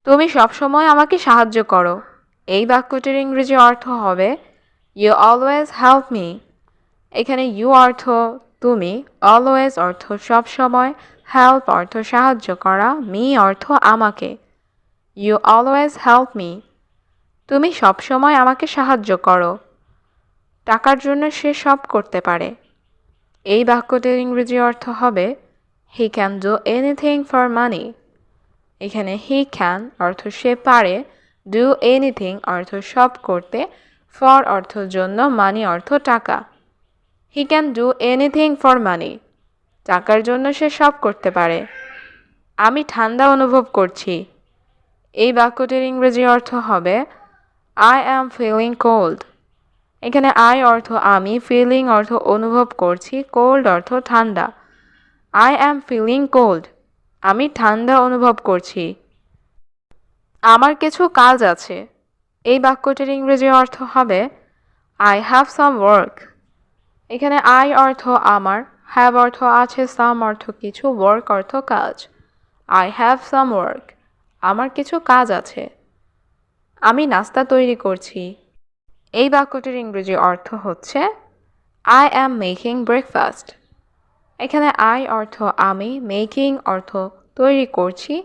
তুমি সবসময় আমাকে সাহায্য করো। এই বাক্যটির ইংরেজি অর্থ হবে ইউ অলওয়েজ হেল্প মি। এখানে ইউ অর্থ তুমি, অলওয়েজ অর্থ সবসময়, হেল্প অর্থ সাহায্য করা, মি অর্থ আমাকে। You always help me. তুমি সবসময় আমাকে সাহায্য করো। টাকার জন্য সে সব করতে পারে। এই বাক্যটির ইংরেজি অর্থ হবে he can do anything for money. এখানে হি ক্যান অর্থ সে পারে, ডু এনিথিং অর্থ সব করতে, ফর অর্থ জন্য, মানি অর্থ টাকা। He can do anything for money. টাকার জন্য সে সব করতে পারে। আমি ঠান্ডা অনুভব করছি। এই বাক্যটির ইংরেজি অর্থ হবে আই অ্যাম ফিলিং কোল্ড। এখানে আই অর্থ আমি, ফিলিং অর্থ অনুভব করছি, কোল্ড অর্থ ঠান্ডা। I am feeling cold. আমি ঠান্ডা অনুভব করছি। আমার কিছু কাজ আছে। এই বাক্যটির ইংরেজি অর্থ হবে আই হ্যাভ সাম ওয়ার্ক। এখানে আই অর্থ আমার, হ্যাভ অর্থ আছে, সাম অর্থ কিছু, ওয়ার্ক অর্থ কাজ। I have some work. আমার কিছু কাজ আছে। আমি নাস্তা তৈরি করছি। এই বাক্যটির ইংরেজি অর্থ হচ্ছে আই অ্যাম মেকিং ব্রেকফাস্ট। এখানে আই অর্থ আমি, মেকিং অর্থ তৈরি করছি,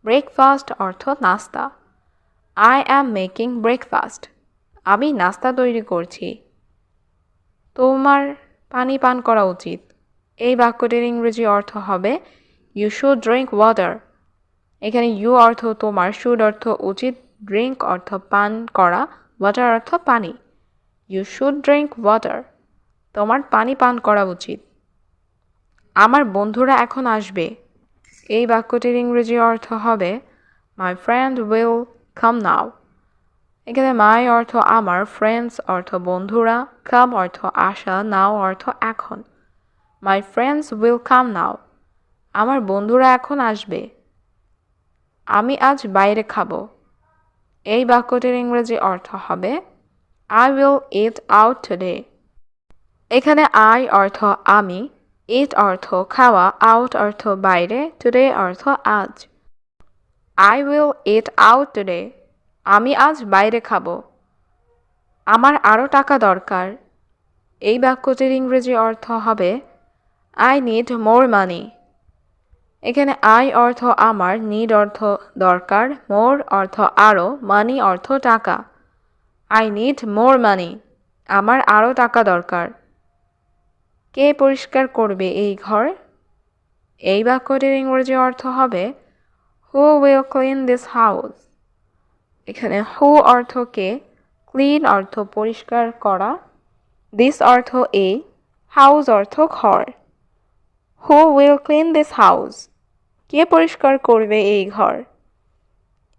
ব্রেকফাস্ট অর্থ নাস্তা। I am making breakfast. আমি নাস্তা তৈরি করছি। তোমার পানি পান করা উচিত। এই বাক্যটির ইংরেজি অর্থ হবে ইউ শুড ড্রিঙ্ক ওয়াটার। এখানে ইউ অর্থ তোমার, শুড অর্থ উচিত, ড্রিঙ্ক অর্থ পান করা, ওয়াটার অর্থ পানি। You should drink water. তোমার পানি পান করা উচিত। আমার বন্ধুরা এখন আসবে। এই বাক্যটির ইংরেজি অর্থ হবে মাই ফ্রেন্ড উইল কাম নাও। এখানে মাই অর্থ আমার, ফ্রেন্ডস অর্থ বন্ধুরা, কাম অর্থ আসা, নাও অর্থ এখন। মাই ফ্রেন্ডস উইল কাম নাও। আমার বন্ধুরা এখন আসবে। আমি আজ বাইরে খাবো। এই বাক্যটির ইংরেজি অর্থ হবে I will it out today. এখানে আই অর্থ আমি, ইট অর্থ খাওয়া, আউট অর্থ বাইরে, টুডে অর্থ আজ। I will it out today. আমি আজ বাইরে খাবো। আমার আরও টাকা দরকার। এই বাক্যটির ইংরেজি অর্থ হবে আই নিড মোর মানি। এখানে আই অর্থ আমার, নিড অর্থ দরকার, মোর অর্থ আরও, মানি অর্থ টাকা। আই নিড মোর মানি। আমার আরও টাকা দরকার। কে পরিষ্কার করবে এই ঘর? এই বাক্যটির ইংরেজি অর্থ হবে হু উইল ক্লিন দিস হাউস। এখানে হু অর্থ কে, ক্লিন অর্থ পরিষ্কার করা, দিস অর্থ এই, হাউস অর্থ ঘর। Who will clean this house. কে পরিষ্কার করবে এই ঘর?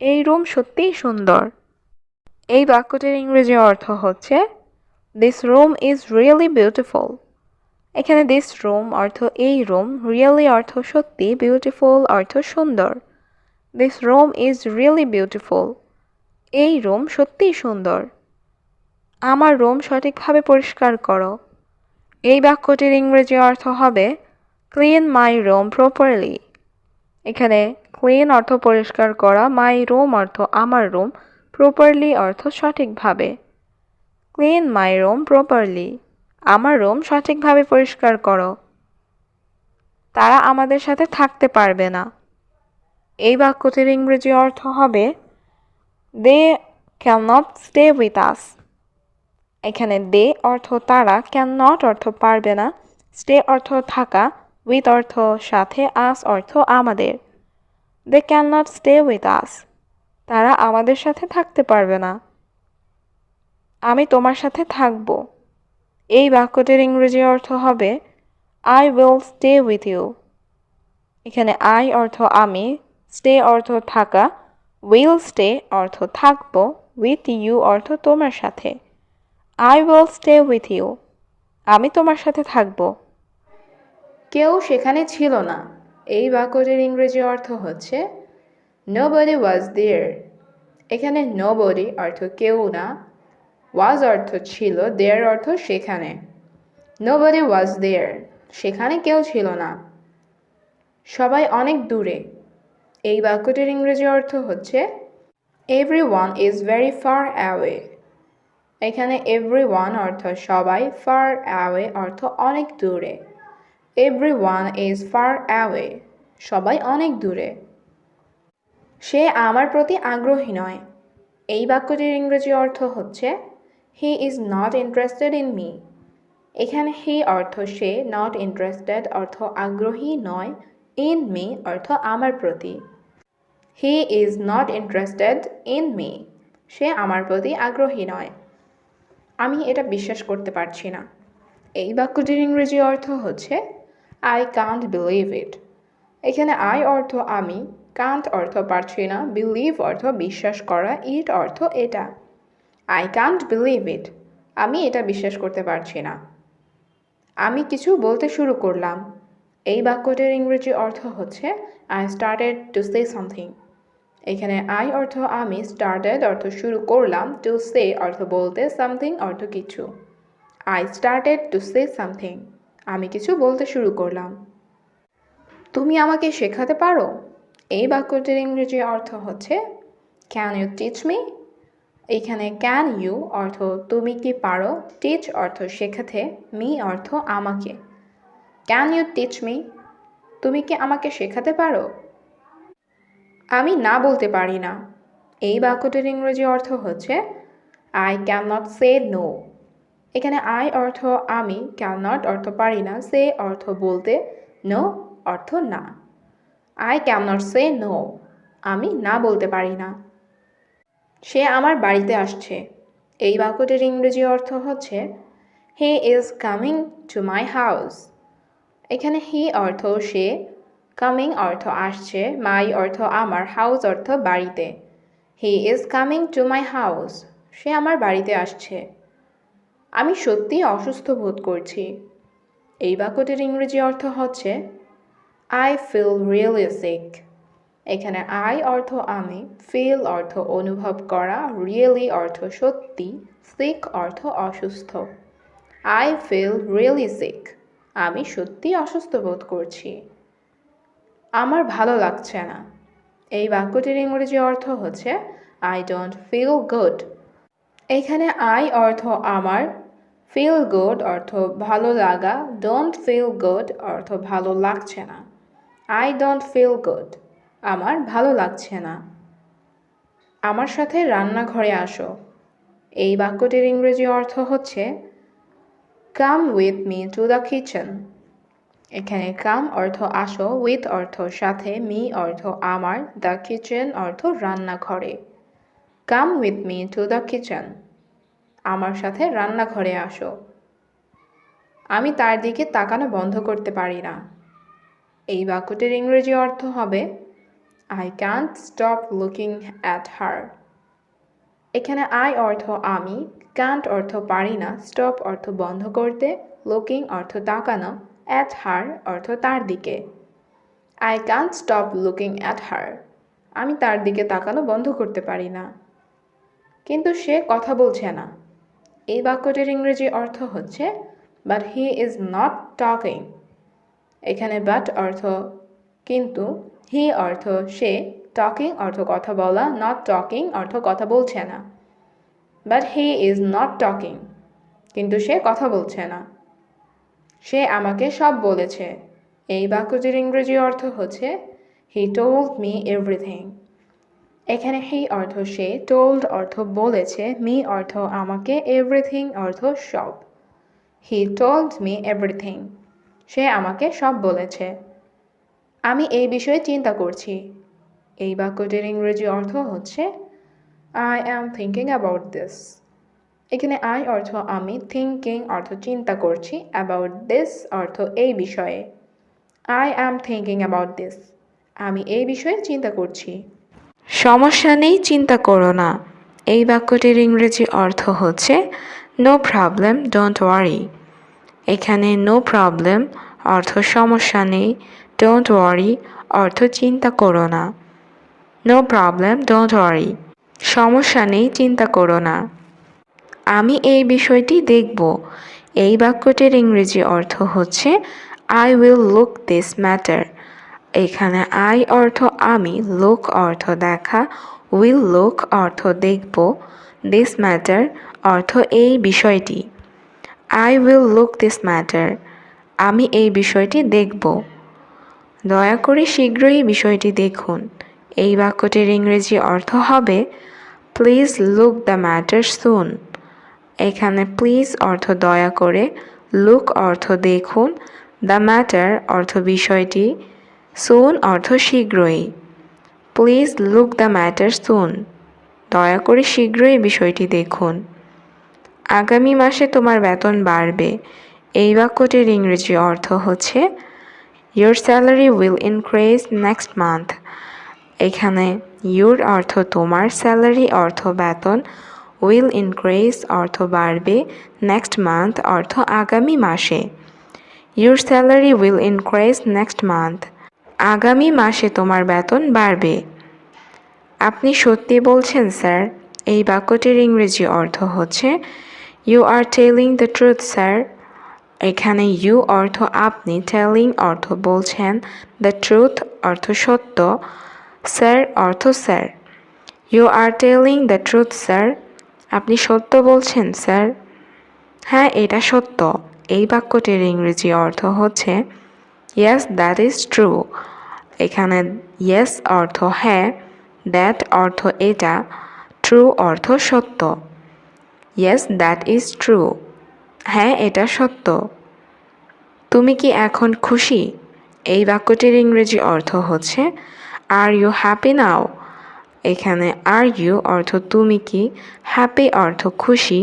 এই রুম সত্যিই সুন্দর। এই বাক্যটির ইংরেজি অর্থ হচ্ছে this room is really beautiful. এখানে দিস রুম অর্থ এই রুম, রিয়েলি অর্থ সত্যি, বিউটিফুল অর্থ সুন্দর। This room is really beautiful. এই রুম সত্যিই সুন্দর। আমার রুম সঠিকভাবে পরিষ্কার করো। এই বাক্যটির ইংরেজি অর্থ হবে ক্লিন মাই রুম প্রপারলি। এখানে ক্লিন অর্থ পরিষ্কার করা, মাই রুম অর্থ আমার রুম, প্রপারলি অর্থ সঠিকভাবে। Clean my room properly. আমার রুম সঠিকভাবে পরিষ্কার করো। তারা আমাদের সাথে থাকতে পারবে না। এই বাক্যটির ইংরেজি অর্থ হবে they can not stay with us. এখানে দে অর্থ তারা, ক্যান নট অর্থ পারবে না, স্টে অর্থ থাকা, উইথ অর্থ সাথে, আস অর্থ আমাদের। They can not stay with us. তারা আমাদের সাথে থাকতে পারবে না। আমি তোমার সাথে থাকব। এই বাক্যটির ইংরেজি অর্থ হবে I will stay with you. এখানে আই অর্থ আমি, স্টে অর্থ থাকা, উইল স্টে অর্থ থাকব, উইথ ইউ অর্থ তোমার সাথে। I will stay with you. আমি তোমার সাথে থাকব। কেউ সেখানে ছিল না। এই বাক্যটির ইংরেজি অর্থ হচ্ছে নোবডি ওয়াজ দেয়ার। এখানে নোবডি অর্থ কেউ না, ওয়াজ অর্থ ছিল, দেয়ার অর্থ সেখানে। নোবডি ওয়াজ দেয়ার। সেখানে কেউ ছিল না। সবাই অনেক দূরে। এই বাক্যটির ইংরেজি অর্থ হচ্ছে everyone is very far away. এখানে everyone অর্থ সবাই, far away অর্থ অনেক দূরে। everyone is far away, সবাই অনেক দূরে। সে আমার প্রতি আগ্রহী নয়। এই বাক্যটির ইংরেজি অর্থ হচ্ছে he is not interested in me. এখানে he অর্থ সে, not interested অর্থ আগ্রহী নয়, in me অর্থ আমার প্রতি। he is not interested in me, সে আমার প্রতি আগ্রহী নয়। আমি এটা বিশ্বাস করতে পারছি না। এই বাক্যটির ইংরেজি অর্থ হচ্ছে I can't believe it. এখানে I অর্থ আমি, can't অর্থ পারছি না, believe অর্থ বিশ্বাস করা, it অর্থ এটা। I can't believe it. আমি এটা বিশ্বাস করতে পারছি না। আমি কিছু বলতে শুরু করলাম। এই বাক্যটির ইংরেজি অর্থ হচ্ছে I started to say something. এখানে I অর্থ আমি, started অর্থ শুরু করলাম, to say অর্থ বলতে, something অর্থ কিছু। I started to say something. আমি কিছু বলতে শুরু করলাম। তুমি আমাকে শেখাতে পারো? এই বাক্যটির ইংরেজি অর্থ হচ্ছে Can you teach me? এখানে can you অর্থ তুমি কি পারো, teach অর্থ শেখাতে, me অর্থ আমাকে। Can you teach me? তুমি কি আমাকে শেখাতে পারো? আমি না বলতে পারি না। এই বাক্যটির ইংরেজি অর্থ হচ্ছে I cannot say no. এখানে I অর্থ আমি, cannot অর্থ পারি না, say অর্থ বলতে, no অর্থ না। I cannot say no. আমি না বলতে পারি না। সে আমার বাড়িতে আসছে। এই বাক্যটির ইংরেজি অর্থ হচ্ছে He is coming to my house. এখানে he অর্থ সে, coming অর্থ আসছে, my অর্থ আমার, house অর্থ বাড়িতে। He is coming to my house. সে আমার বাড়িতে আসছে। আমি সত্যিই অসুস্থ বোধ করছি। এই বাক্যটির ইংরেজি অর্থ হচ্ছে I feel really sick. এখানে I অর্থ আমি, feel অর্থ অনুভব করা, really অর্থ সত্যি, sick অর্থ অসুস্থ। I feel really sick. আমি সত্যি অসুস্থ বোধ করছি। আমার ভালো লাগছে না। এই বাক্যটির ইংরেজি অর্থ হচ্ছে I don't feel good. এখানে I অর্থ আমার, feel good অর্থ ভালো লাগা, don't feel good অর্থ ভালো লাগছে না। I don't feel good. আমার ভালো লাগছে না। আমার সাথে রান্নাঘরে আসো। এই বাক্যটির ইংরেজি অর্থ হচ্ছে Come with me to the kitchen. এখানে come অর্থ আসো, with অর্থ সাথে, me অর্থ আমার, the kitchen অর্থ রান্নাঘরে। Come with me to the kitchen. আমার সাথে রান্নাঘরে আসো। আমি তার দিকে তাকানো বন্ধ করতে পারি না। এই বাক্যটির ইংরেজি অর্থ হবে I can't stop looking at her. এখানে I অর্থ আমি, can't অর্থ পারি না, stop অর্থ বন্ধ করতে, looking অর্থ তাকানো, at her অর্থ তার দিকে। I can't stop looking at her. আমি তার দিকে তাকানো বন্ধ করতে পারি না। কিন্তু সে কথা বলছে না। এই বাক্যটির ইংরেজি অর্থ হচ্ছে But he is not talking. এখানে but অর্থ কিন্তু, he অর্থ সে, talking অর্থ কথা বলা, not talking অর্থ কথা বলছে না। But he is not talking. কিন্তু সে কথা বলছে না। সে আমাকে সব বলেছে। এই বাক্যটির ইংরেজি অর্থ হচ্ছে He told me everything. এখানে he অর্থ সে, told অর্থ বলেছে, me অর্থ আমাকে, everything অর্থ সব। He told me everything. সে আমাকে সব বলেছে। আমি এই বিষয়ে চিন্তা করছি। এই বাক্যটির ইংরেজি অর্থ হচ্ছে I am thinking about this. এখানে I অর্থ আমি, thinking অর্থ চিন্তা করছি, about this অর্থ এই বিষয়ে। I am thinking about this. আমি এই বিষয়ে চিন্তা করছি। সমস্যা নেই, চিন্তা করো না। এই বাক্যটির ইংরেজি অর্থ হচ্ছে No problem, don't worry. এখানে no problem অর্থ সমস্যা নেই, don't worry অর্থ চিন্তা করো না। No problem, don't worry. সমস্যা নেই, চিন্তা করো না। আমি এই বিষয়টি দেখব। এই বাক্যটির ইংরেজি অর্থ হচ্ছে I will look this matter. এখানে I অর্থ আমি, look অর্থ দেখা, উইল লুক অর্থ দেখব, দিস ম্যাটার অর্থ এই বিষয়টি। I will look this matter, আমি এই বিষয়টি দেখব। দয়া করে শীঘ্রই বিষয়টি দেখুন। এই বাক্যটির ইংরেজি অর্থ হবে প্লিজ লুক দ্য ম্যাটার সুন। এখানে প্লিজ অর্থ দয়া করে, লুক অর্থ দেখুন, দ্য ম্যাটার অর্থ বিষয়টি, সুন অর্থ শীঘ্রই। প্লিজ লুক দ্য ম্যাটার সুন, দয়া করে শীঘ্রই বিষয়টি দেখুন। আগামী মাসে তোমার বেতন বাড়বে। এই বাক্যটির ইংরেজি অর্থ হচ্ছে Your salary will increase next month. এখানে your অর্থ তোমার, স্যালারি অর্থ বেতন, will increase অর্থ বাড়বে, next month অর্থ আগামী মাসে। Your salary will increase next month. আগামী মাসে তোমার বেতন বাড়বে। আপনি সত্যি বলছেন স্যার। এই বাক্যটির ইংরেজি অর্থ হচ্ছে You are telling the truth, sir. এখানে ইউ অর্থ আপনি, টেলিং অর্থ বলছেন, দ্য ট্রুথ অর্থ সত্য, স্যার অর্থ sir. You are telling the truth sir, আপনি সত্য বলছেন স্যার। হ্যাঁ, এটা সত্য। এই বাক্যটির ইংরেজি অর্থ হচ্ছে ইয়েস দ্যাট ইজ ট্রু। এখানে ইয়েস অর্থ হ্যাঁ, দ্যাট অর্থ এটা, ট্রু অর্থ সত্য। ইয়েস দ্যাট ইজ ট্রু, হ্যাঁ এটা সত্য। তুমি কি এখন খুশি? এই বাক্যটির ইংরেজি অর্থ হচ্ছে আর ইউ হ্যাপি নাও। এখানে আর ইউ অর্থ তুমি কি, হ্যাপি অর্থ খুশি,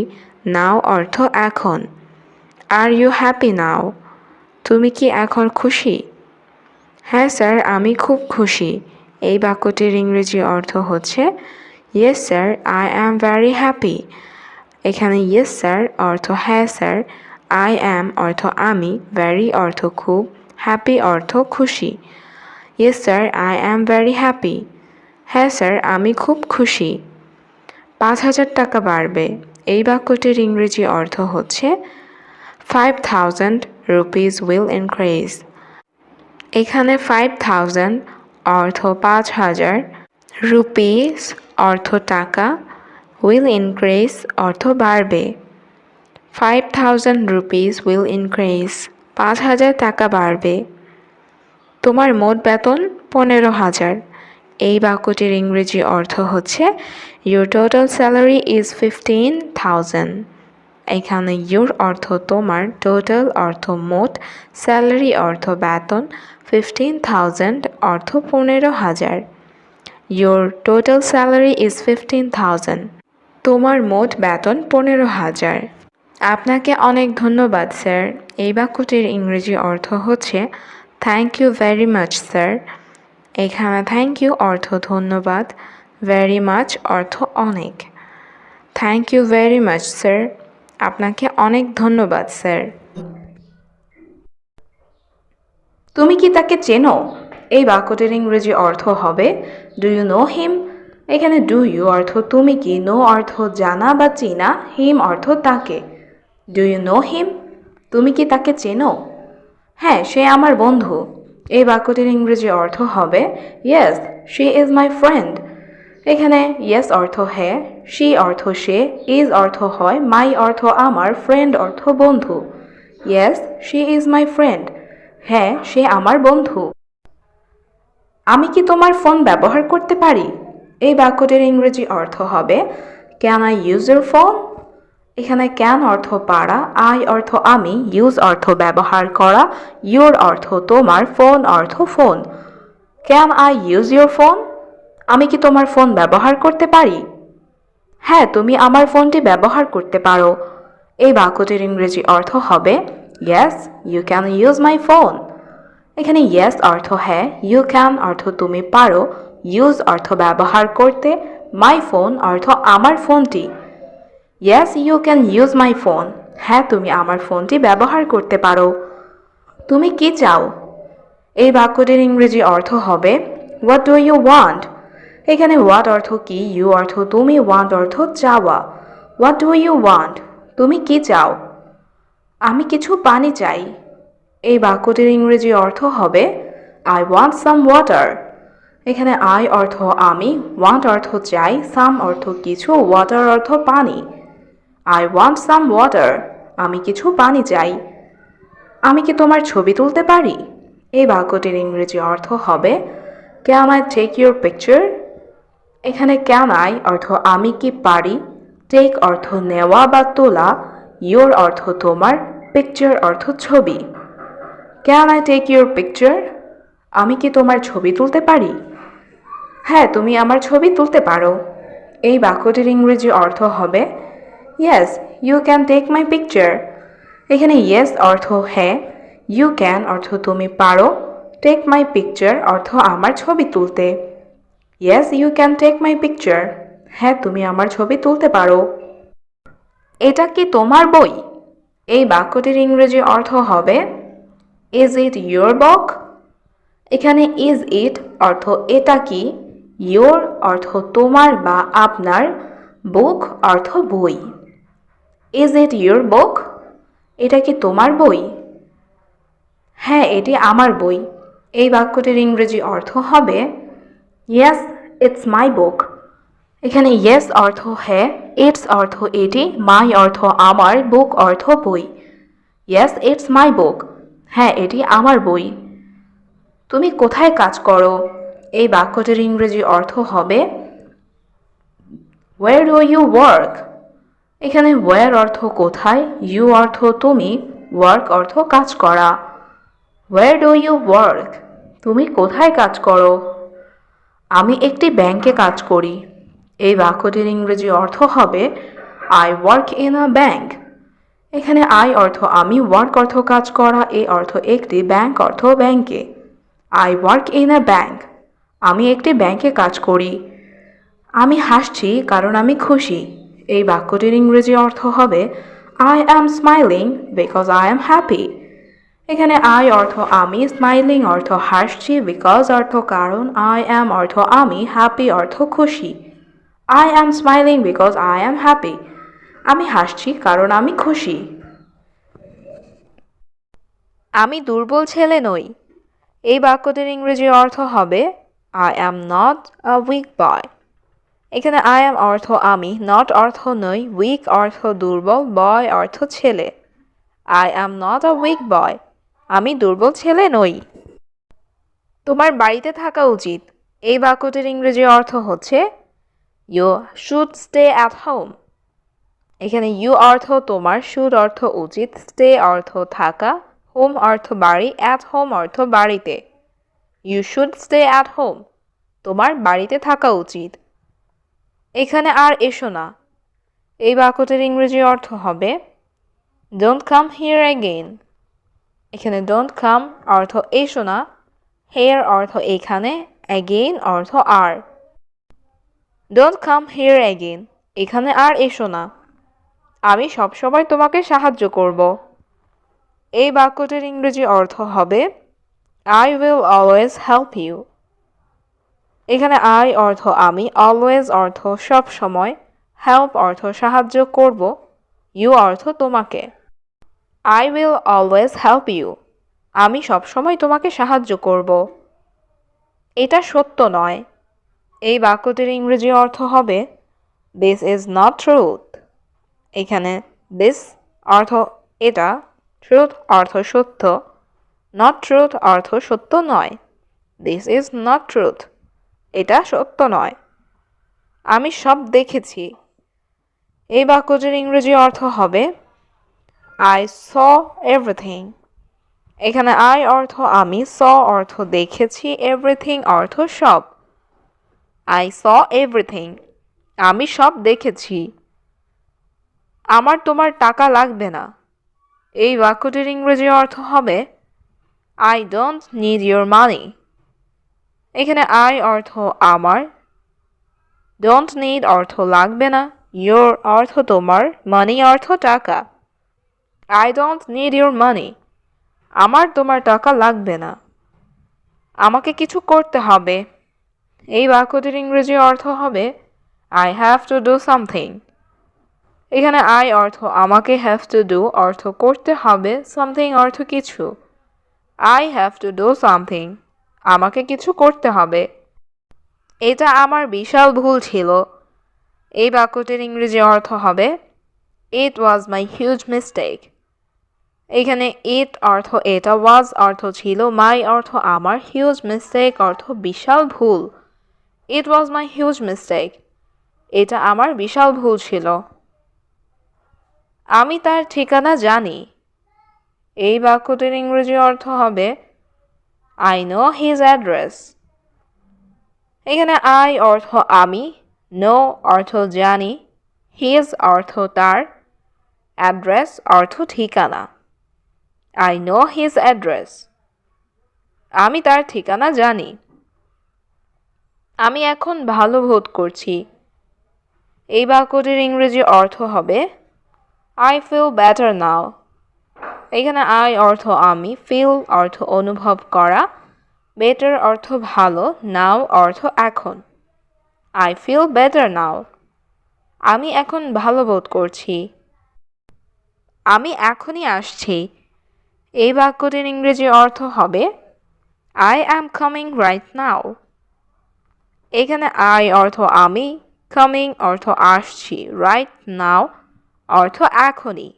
নাও অর্থ এখন। আর ইউ হ্যাপি নাও, তুমি কি এখন খুশি? হ্যাঁ স্যার, আমি খুব খুশি। এই বাক্যটির ইংরেজি অর্থ হচ্ছে yes sir, I am very happy. এখানে ইয়েস স্যার অর্থ হ্যাঁ স্যার, আই অ্যাম অর্থ আমি, ভেরি অর্থ খুব, হ্যাপি অর্থ খুশি। Yes sir, I am very happy. হ্যাঁ স্যার, আমি খুব খুশি। 5,000 টাকা বাড়বে। এই বাক্যটির ইংরেজি অর্থ হচ্ছে 5,000 rupees will increase. এখানে 5,000 অর্থ 5,000, রুপিস অর্থ টাকা, will increase অর্থ বাড়বে। 5,000 rupees will increase, 5,000 টাকা বাড়বে। তোমার মোট বেতন 15,000। এই বাক্যটির ইংরেজি অর্থ হচ্ছে Your total salary is 15,000. এখানে your অর্থ তোমার, total অর্থ মোট, salary অর্থ বেতন, 15,000 অর্থ 15,000। Your total salary is 15,000. তোমার মোট বেতন 15,000। আপনাকে অনেক ধন্যবাদ স্যার। এই বাক্যটির ইংরেজি অর্থ হচ্ছে thank you very much sir. এখানে থ্যাংক ইউ অর্থ ধন্যবাদ, ভেরি মাচ অর্থ অনেক। Thank you very much sir, আপনাকে অনেক ধন্যবাদ স্যার। তুমি কি তাকে চেনো? এই বাক্যটির ইংরেজি অর্থ হবে ডু ইউ নো হিম। এখানে ডু ইউ অর্থ তুমি কি, নো অর্থ জানা বা চেনা, হিম অর্থ তাকে। ডু ইউ নো হিম, তুমি কি তাকে চেনো? হ্যাঁ, সে আমার বন্ধু। এই বাক্যটির ইংরেজি অর্থ হবে yes she is my friend. এখানে ইয়েস অর্থ হ্যাঁ, শি অর্থ সে, ইজ অর্থ হয়, মাই অর্থ আমার, ফ্রেন্ড অর্থ বন্ধু। Yes she is my friend, হ্যাঁ সে আমার বন্ধু। আমি কি তোমার ফোন ব্যবহার করতে পারি? এই বাক্যটির ইংরেজি অর্থ হবে can I use your phone. এখানে ক্যান অর্থ পারা, আই অর্থ আমি, ইউজ অর্থ ব্যবহার করা, ইউর অর্থ তোমার, ফোন অর্থ phone. Can I use your phone, আমি কি তোমার ফোন ব্যবহার করতে পারি? হ্যাঁ, তুমি আমার ফোনটি ব্যবহার করতে পারো। এই বাক্যটির ইংরেজি অর্থ হবে yes you can use my phone. এখানে ইয়েস অর্থ হ্যাঁ, ইউ ক্যান অর্থ তুমি পারো, ইউজ অর্থ ব্যবহার করতে, মাই ফোন অর্থ আমার ফোনটি। Yes you can use my phone, হ্যাঁ তুমি আমার ফোনটি ব্যবহার করতে পারো। তুমি কি চাও? এই বাক্যটির ইংরেজি অর্থ হবে হোয়াট ডু ইউ ওয়ান্ট। এখানে হোয়াট অর্থ কি, ইউ অর্থ তুমি, ওয়ান্ট অর্থ চাওয়া। হোয়াট ডু ইউ ওয়ান্ট, তুমি কি চাও? আমি কিছু পানি চাই। এই বাক্যটির ইংরেজি অর্থ হবে আই ওয়ান্ট সাম ওয়াটার। এখানে আই অর্থ আমি, ওয়ান্ট অর্থ চাই, সাম অর্থ কিছু, ওয়াটার অর্থ পানি। আই ওয়ান্ট সাম ওয়াটার, আমি কিছু পানি চাই। আমি কি তোমার ছবি তুলতে পারি? এই বাক্যটির ইংরেজি অর্থ হবে can I take your picture. এখানে ক্যান আই অর্থ আমি কি পারি, টেক অর্থ নেওয়া বা তোলা, ইউর অর্থ তোমার, পিকচার অর্থ ছবি। Can I take your picture? আমি কি তোমার ছবি তুলতে পারি? হ্যাঁ, তুমি আমার ছবি তুলতে পারো। এই বাক্যটির ইংরেজি অর্থ হবে yes you can take my picture. এখানে ইয়েস অর্থ হ্যাঁ, ইউ ক্যান অর্থ তুমি পারো, টেক মাই পিকচার অর্থ আমার ছবি তুলতে। Yes you can take my picture, হ্যাঁ তুমি আমার ছবি তুলতে পারো। এটা কি তোমার বই? এই বাক্যটির ইংরেজি অর্থ হবে ইজ ইট ইয়োর বুক? এখানে ইজ ইট অর্থ এটা কি, ইয়োর অর্থ তোমার বা আপনার, বুক অর্থ বই। Is it your book? এটা কি তোমার বই? হ্যাঁ এটি আমার বই। এই বাক্যটির ইংরেজি অর্থ হবে ইয়েস ইটস মাই বুক। এখানে ইয়েস অর্থ হ্যাঁ, ইটস অর্থ এটি, মাই অর্থ আমার, বুক অর্থ বই। ইয়েস ইটস মাই বুক, হ্যাঁ এটি আমার বই। তুমি কোথায় কাজ করো? এই বাক্যটির ইংরেজি অর্থ হবে ওয়্যার ডু ইউ ওয়ার্ক? এখানে ওয়্যার অর্থ কোথায়, ইউ অর্থ তুমি, ওয়ার্ক অর্থ কাজ করা। Where do you work? তুমি কোথায় কাজ করো? আমি একটি ব্যাংকে কাজ করি। এই বাক্যটির ইংরেজি অর্থ হবে I work in a bank. এখানে আই অর্থ আমি, ওয়ার্ক অর্থ কাজ করা, এ অর্থ একটি, ব্যাংক অর্থ ব্যাংকে। I work in a bank, আমি একটি ব্যাংকে কাজ করি। আমি হাসছি কারণ আমি খুশি। এই বাক্যটির ইংরেজি অর্থ হবে I am smiling because I am happy. এখানে আই অর্থ আমি, স্মাইলিং অর্থ হাসছি, বিকজ অর্থ কারণ, আই অ্যাম অর্থ আমি, হ্যাপি অর্থ খুশি। I am smiling because I am happy, আমি হাসছি কারণ আমি খুশি। আমি দুর্বল ছেলে নই। এই বাক্যটির ইংরেজি অর্থ হবে I am not a weak boy. এখানে আই অ্যাম অর্থ আমি, নট অর্থ নই, উইক অর্থ দুর্বল, বয় অর্থ ছেলে। I am not a weak boy, আমি দুর্বল ছেলে নই। তোমার বাড়িতে থাকা উচিত। এই বাক্যটির ইংরেজি অর্থ হচ্ছে you should stay at home. এখানে ইউ অর্থ তোমার, শুড অর্থ উচিত, স্টে অর্থ থাকা, হোম অর্থ বাড়ি, অ্যাট হোম অর্থ বাড়িতে। You should stay at home, তোমার বাড়িতে থাকা উচিত। এখানে আর এসো না। এই বাক্যটির ইংরেজি অর্থ হবে ডোন্ট কাম হিয়ার অ্যাগেইন। এখানে ডোন্ট কাম অর্থ এসো না, হেয়ার অর্থ এখানে, অ্যাগেইন অর্থ আর। ডোন্ট কাম হিয়ার অ্যাগেইন, এখানে আর এসো না। আমি সবসময় তোমাকে সাহায্য করব। এই বাক্যটির ইংরেজি অর্থ হবে I will always help you. এখানে আই অর্থ আমি, অলওয়েজ অর্থ সব সময়, হেল্প অর্থ সাহায্য করব, ইউ অর্থ তোমাকে। I will always help you, আমি সবসময় তোমাকে সাহায্য করব। এটা সত্য নয়। এই বাক্যটির ইংরেজি অর্থ হবে দিস ইজ নট ট্রুথ। এখানে দিস অর্থ এটা, ট্রুথ অর্থ সত্য, নট ট্রুথ অর্থ সত্য নয়। দিস ইজ নট ট্রুথ, এটা সত্য নয়। আমি সব দেখেছি। এই বাক্যটির ইংরেজি অর্থ হবে আই স এভরিথিং। এখানে আই অর্থ আমি, স অর্থ দেখেছি, এভরিথিং অর্থ সব। আই স এভরিথিং, আমি সব দেখেছি। আমার তোমার টাকা লাগবে না। এই বাক্যটির ইংরেজি অর্থ হবে আই ডোন্ট নিড ইউর মানি। এখানে আই অর্থ আমার, ডোন্ট নিড অর্থ লাগবে না, ইউর অর্থ তোমার, মানি অর্থ টাকা। আই ডোন্ট নিড ইউর মানি, আমার তোমার টাকা লাগবে না। আমাকে কিছু করতে হবে। এই বাক্যটির ইংরেজি অর্থ হবে I have to do something. এখানে আই অর্থ আমাকে, হ্যাভ টু ডু অর্থ করতে হবে, সামথিং অর্থ কিছু। I have to do something, আমাকে কিছু করতে হবে। এটা আমার বিশাল ভুল ছিল। এই বাক্যটির ইংরেজি অর্থ হবে ইট ওয়াজ মাই হিউজ মিস্টেক। এখানে ইট অর্থ এটা, ওয়াজ অর্থ ছিল, মাই অর্থ আমার, হিউজ মিস্টেক অর্থ বিশাল ভুল। ইট ওয়াজ মাই হিউজ মিস্টেক, এটা আমার বিশাল ভুল ছিল। আমি তার ঠিকানা জানি। এই বাক্যটির ইংরেজি অর্থ হবে আই নো হিজ অ্যাড্রেস। এখানে আই অর্থ আমি, নো অর্থ জানি, হিজ অর্থ তার, অ্যাড্রেস অর্থ ঠিকানা। আই নো হিজ অ্যাড্রেস, আমি তার ঠিকানা জানি। আমি এখন ভালো বোধ করছি। এই বাক্যটির ইংরেজি অর্থ হবে আই ফিল বেটার নাও। এখানে আই অর্থ আমি, ফিল অর্থ অনুভব করা, বেটার অর্থ ভালো, নাও অর্থ এখন। আই ফিল বেটার নাও, আমি এখন ভালো বোধ করছি। আমি এখনই আসছি। এই বাক্যটির ইংরেজি অর্থ হবে I am coming right now. এখানে আই অর্থ আমি, কামিং অর্থ আসছি, রাইট নাও অর্থ এখনই।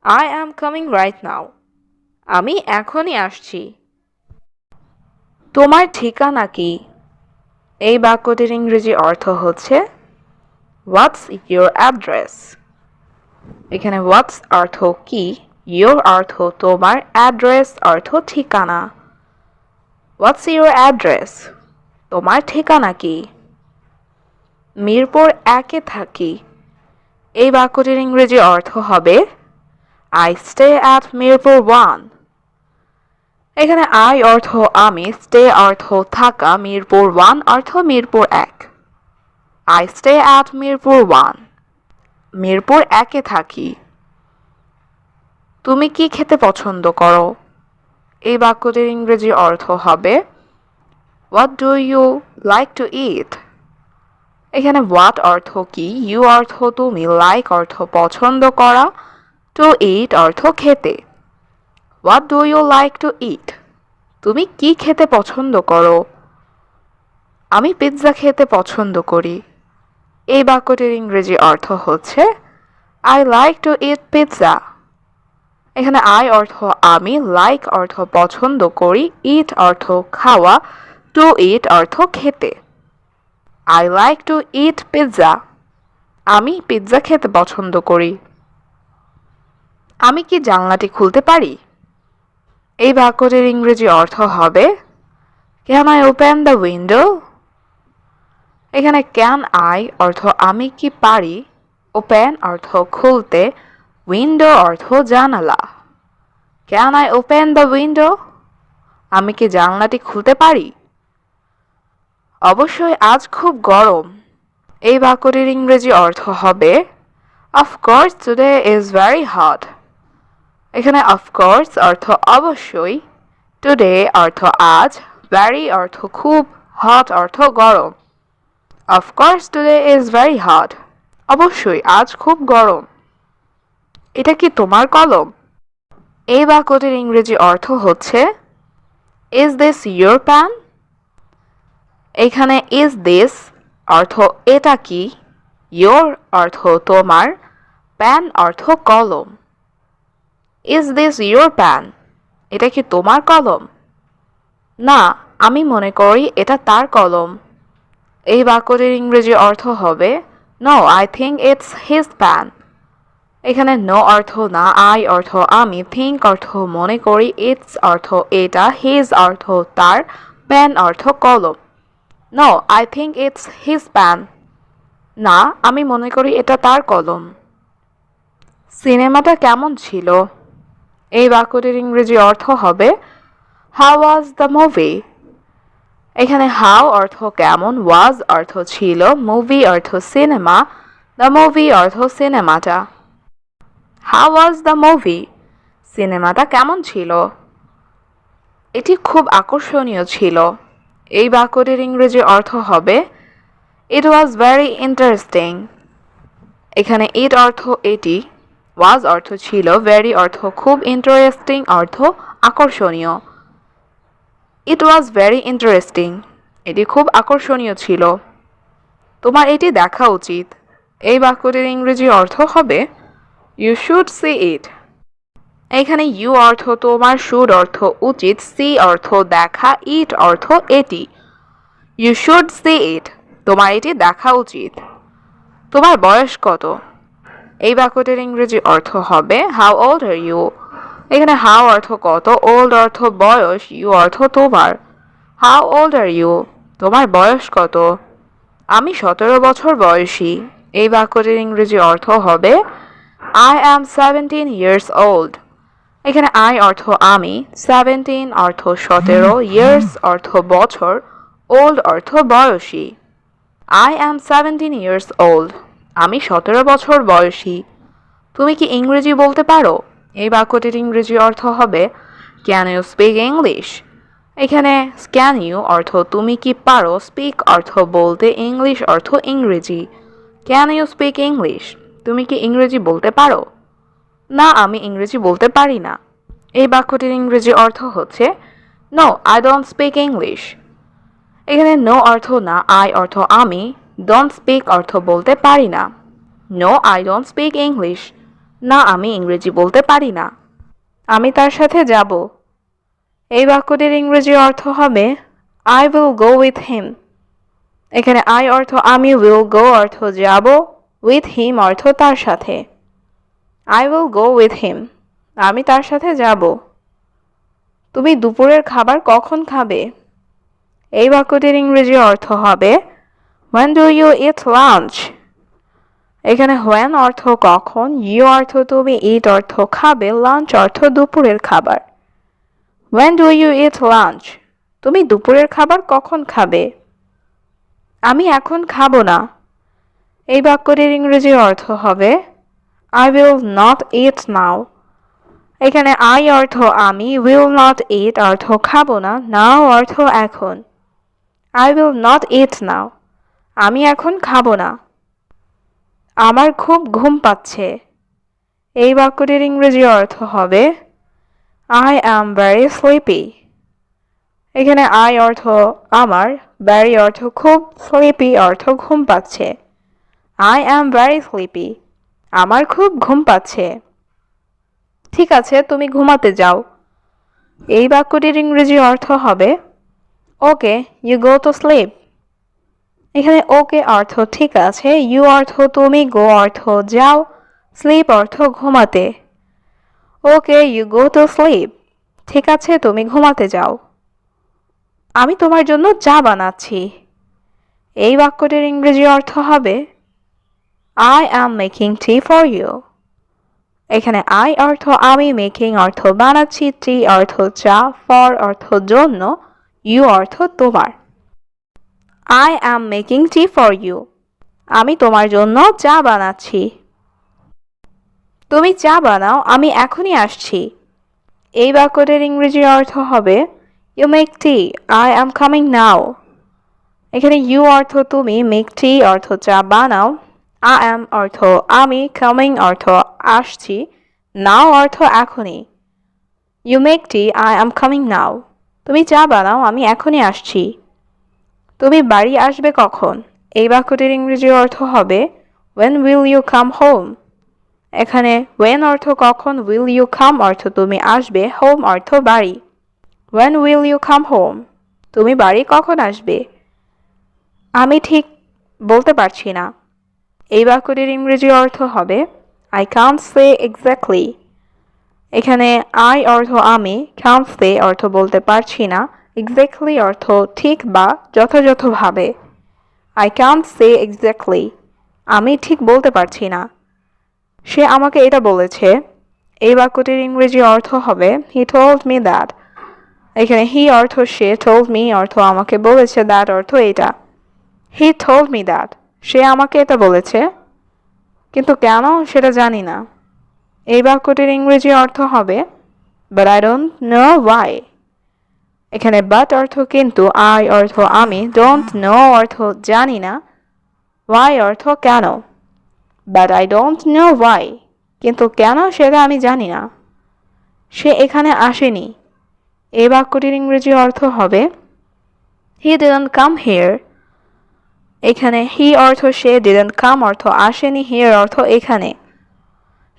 I am coming right now, আমি এখনই আসছি। তোমার ঠিকানা কি? এই বাক্যটির ইংরেজি অর্থ হচ্ছে হোয়াটস ইয়োর অ্যাড্রেস। এখানে হোয়াটস অর্থ কি, ইয়োর অর্থ তোমার, অ্যাড্রেস অর্থ ঠিকানা। হোয়াটস ইয়োর অ্যাড্রেস, তোমার ঠিকানা কি? মিরপুর 1-এ থাকি। এই বাক্যটির ইংরেজি অর্থ হবে আই স্টে অ্যাট মিরপুর 1। এখানে আই অর্থ আমি, স্টে অর্থ থাকা, মিরপুর 1 অর্থ Mirpur 1। I stay at Mirpur 1, Mirpur 1-এ থাকি। তুমি কি খেতে পছন্দ করো? এই বাক্যটির ইংরেজি অর্থ হবে what do you like to eat. এখানে হোয়াট অর্থ কি, ইউ অর্থ তুমি, লাইক অর্থ পছন্দ করা, টু ইট অর্থ খেতে। What do you like to eat, তুমি কি খেতে পছন্দ করো? আমি পিৎজা খেতে পছন্দ করি। এই বাক্যটির ইংরেজি অর্থ হচ্ছে I like to it pizza. এখানে আই অর্থ আমি, লাইক অর্থ পছন্দ করি, ইট অর্থ খাওয়া, টু ইট অর্থ খেতে। I like to it pizza, আমি পিৎজা খেতে পছন্দ করি। আমি কি জানলাটি খুলতে পারি? এই বাক্যটির ইংরেজি অর্থ হবে can I open the window. এখানে ক্যান আই অর্থ আমি কি পারি, ওপেন অর্থ খুলতে, উইন্ডো অর্থ জানালা। Can I open the window, আমি কি জানলাটি খুলতে পারি? অবশ্যই আজ খুব গরম। এই বাক্যটির ইংরেজি অর্থ হবে of course today is very hot. এখানে অফকোর্স অর্থ অবশ্যই, টুডে অর্থ আজ, ভেরি অর্থ খুব, হট অর্থ গরম। Of course today is very hot, অবশ্যই আজ খুব গরম। এটা কি তোমার কলম? এই বাক্যটির ইংরেজি অর্থ হচ্ছে ইজ দিস ইয়োর পেন। এখানে ইজ দিস অর্থ এটা কি, ইয়োর অর্থ তোমার, পেন অর্থ কলম। ইজ দিস ইয়োর পেন, এটা কি তোমার কলম? না, আমি মনে করি এটা তার কলম। এই বাক্যটির ইংরেজি অর্থ হবে no I think it's his pen. এখানে নো অর্থ না, আই অর্থ আমি, থিঙ্ক অর্থ মনে করি, ইটস অর্থ এটা, হিজ অর্থ তার, পেন অর্থ কলম। No I think it's his pen, না আমি মনে করি এটা তার কলম। সিনেমাটা কেমন ছিল? এই বাক্যটির ইংরেজি অর্থ হবে হাউ ওয়াজ দ্য মুভি। এখানে হাউ অর্থ কেমন, ওয়াজ অর্থ ছিল, মুভি অর্থ সিনেমা, দ্য মুভি অর্থ সিনেমাটা। হাউ ওয়াজ দ্য মুভি, সিনেমাটা কেমন ছিল? এটি খুব আকর্ষণীয় ছিল। এই বাক্যটির ইংরেজি অর্থ হবে ইট ওয়াজ ভেরি ইন্টারেস্টিং। এখানে ইট অর্থ এটি, ওয়াজ অর্থ ছিল, ভেরি অর্থ খুব, ইন্টারেস্টিং অর্থ আকর্ষণীয়। ইট ওয়াজ ভেরি ইন্টারেস্টিং, এটি খুব আকর্ষণীয় ছিল। তোমার এটি দেখা উচিত। এই বাক্যটির ইংরেজি অর্থ হবে ইউ শুড সি ইট। এখানে ইউ অর্থ তোমার, শুড অর্থ উচিত, সি অর্থ দেখা, ইট অর্থ এটি। ইউ শুড সি ইট, তোমার এটি দেখা উচিত। তোমার বয়স কত? এই বাক্যটির ইংরেজি অর্থ হবে হাউ ওল্ড আর ইউ। এখানে হাউ অর্থ কত, ওল্ড অর্থ বয়স, ইউ অর্থ তোমার। হাউ ওল্ড আর ইউ, তোমার বয়স কত? আমি 17 বছর বয়সী। এই বাক্যটির ইংরেজি অর্থ হবে I am 17 years old। এখানে I অর্থ আমি, 17 অর্থ 17, years অর্থ বছর, old অর্থ বয়সী। I am 17 years old। আমি 17 বছর বয়সী। তুমি কি ইংরেজি বলতে পারো? এই বাক্যটির ইংরেজি অর্থ হবে ক্যান ইউ স্পিক ইংলিশ। এখানে ক্যান ইউ অর্থ তুমি কি পারো, স্পিক অর্থ বলতে, ইংলিশ অর্থ ইংরেজি। ক্যান ইউ স্পিক ইংলিশ, তুমি কি ইংরেজি বলতে পারো? না, আমি ইংরেজি বলতে পারি না। এই বাক্যটির ইংরেজি অর্থ হচ্ছে no I don't speak English. এখানে নো অর্থ না, আই অর্থ আমি, ডোন্ট স্পিক অর্থ বলতে পারি না। No I don't speak English, না আমি ইংরেজি বলতে পারি না। আমি তার সাথে যাব। এই বাক্যটির ইংরেজি অর্থ হবে I will go with him. এখানে আই অর্থ আমি, উইল গো অর্থ যাব, উইথ হিম অর্থ তার সাথে। I will go with him, আমি তার সাথে যাব। তুমি দুপুরের খাবার কখন খাবে? এই বাক্যটির ইংরেজি অর্থ হবে when do you eat lunch। এখানে when অর্থ কখন, you অর্থ তুমি, eat অর্থ খাবে, lunch অর্থ দুপুরের খাবার। when do you eat lunch, তুমি দুপুরের খাবার কখন খাবে? আমি এখন খাবো না। এই বাক্যটির ইংরেজি অর্থ হবে I will not eat now। এখানে I অর্থ আমি, will not eat অর্থ খাবো না, now অর্থ এখন। I will not eat now, আমি এখন খাবো না। আমার খুব ঘুম পাচ্ছে। এই বাক্যটির ইংরেজি অর্থ হবে I am very sleepy। এখানে I অর্থ আমার, very অর্থ খুব, sleepy অর্থ ঘুম পাচ্ছে। I am very sleepy, আমার খুব ঘুম পাচ্ছে। ঠিক আছে, তুমি ঘুমাতে যাও। এই বাক্যটির ইংরেজি অর্থ হবে okay you go to sleep. এখানে ওকে অর্থ ঠিক আছে, ইউ অর্থ তুমি, গো অর্থ যাও, স্লিপ অর্থ ঘুমাতে। Okay you go to sleep, ঠিক আছে তুমি ঘুমাতে যাও। আমি তোমার জন্য চা বানাচ্ছি। এই বাক্যটির ইংরেজি অর্থ হবে I am making tea for you। এখানে I অর্থ আমি, মেকিং অর্থ বানাচ্ছি, টি অর্থ চা, ফর অর্থ জন্য, ইউ অর্থ তোমার। I am making tea for you, আমি তোমার জন্য চা বানাচ্ছি। তুমি চা বানাও, আমি এখনই আসছি। এই বাক্যটির ইংরেজি অর্থ হবে You make tea, I am coming now। এখানে you অর্থ তুমি, make tea অর্থ চা বানাও, I am অর্থ আমি, coming অর্থ আসছি, now অর্থ এখনই। You make tea, I am coming now। তুমি চা বানাও, আমি এখনই আসছি। তুমি বাড়ি আসবে কখন? এই বাক্যটির ইংরেজি অর্থ হবে When will you come home। এখানে when অর্থ কখন, will you come অর্থ তুমি আসবে, home অর্থ বাড়ি। When will you come home, তুমি বাড়ি কখন আসবে? আমি ঠিক বলতে পারছি না। এই বাক্যটির ইংরেজি অর্থ হবে I can't say exactly। এখানে I অর্থ আমি, can't say অর্থ বলতে পারছি না, exactly অর্থ ঠিক বা যথাযথভাবে। I can't say exactly, আমি ঠিক বলতে পারছি না। সে আমাকে এটা বলেছে। এই বাক্যটির ইংরেজি অর্থ হবে He told me that। এখানে he অর্থ সে, told me অর্থ আমাকে বলেছে, that অর্থ এটা। He told me that, সে আমাকে এটা বলেছে, কিন্তু কেন সেটা জানি না। এই বাক্যটির ইংরেজি অর্থ হবে But I don't know why। এখানে but অর্থ কিন্তু, I অর্থ আমি, don't know অর্থ জানি না, why অর্থ কেন। But I don't know why, কিন্তু কেন সেটা আমি জানি না। সে এখানে আসেনি। এই বাক্যটির ইংরেজি অর্থ হবে He didn't come here. এখানে he অর্থ সে, didn't come অর্থ আসেনি, here অর্থ এখানে।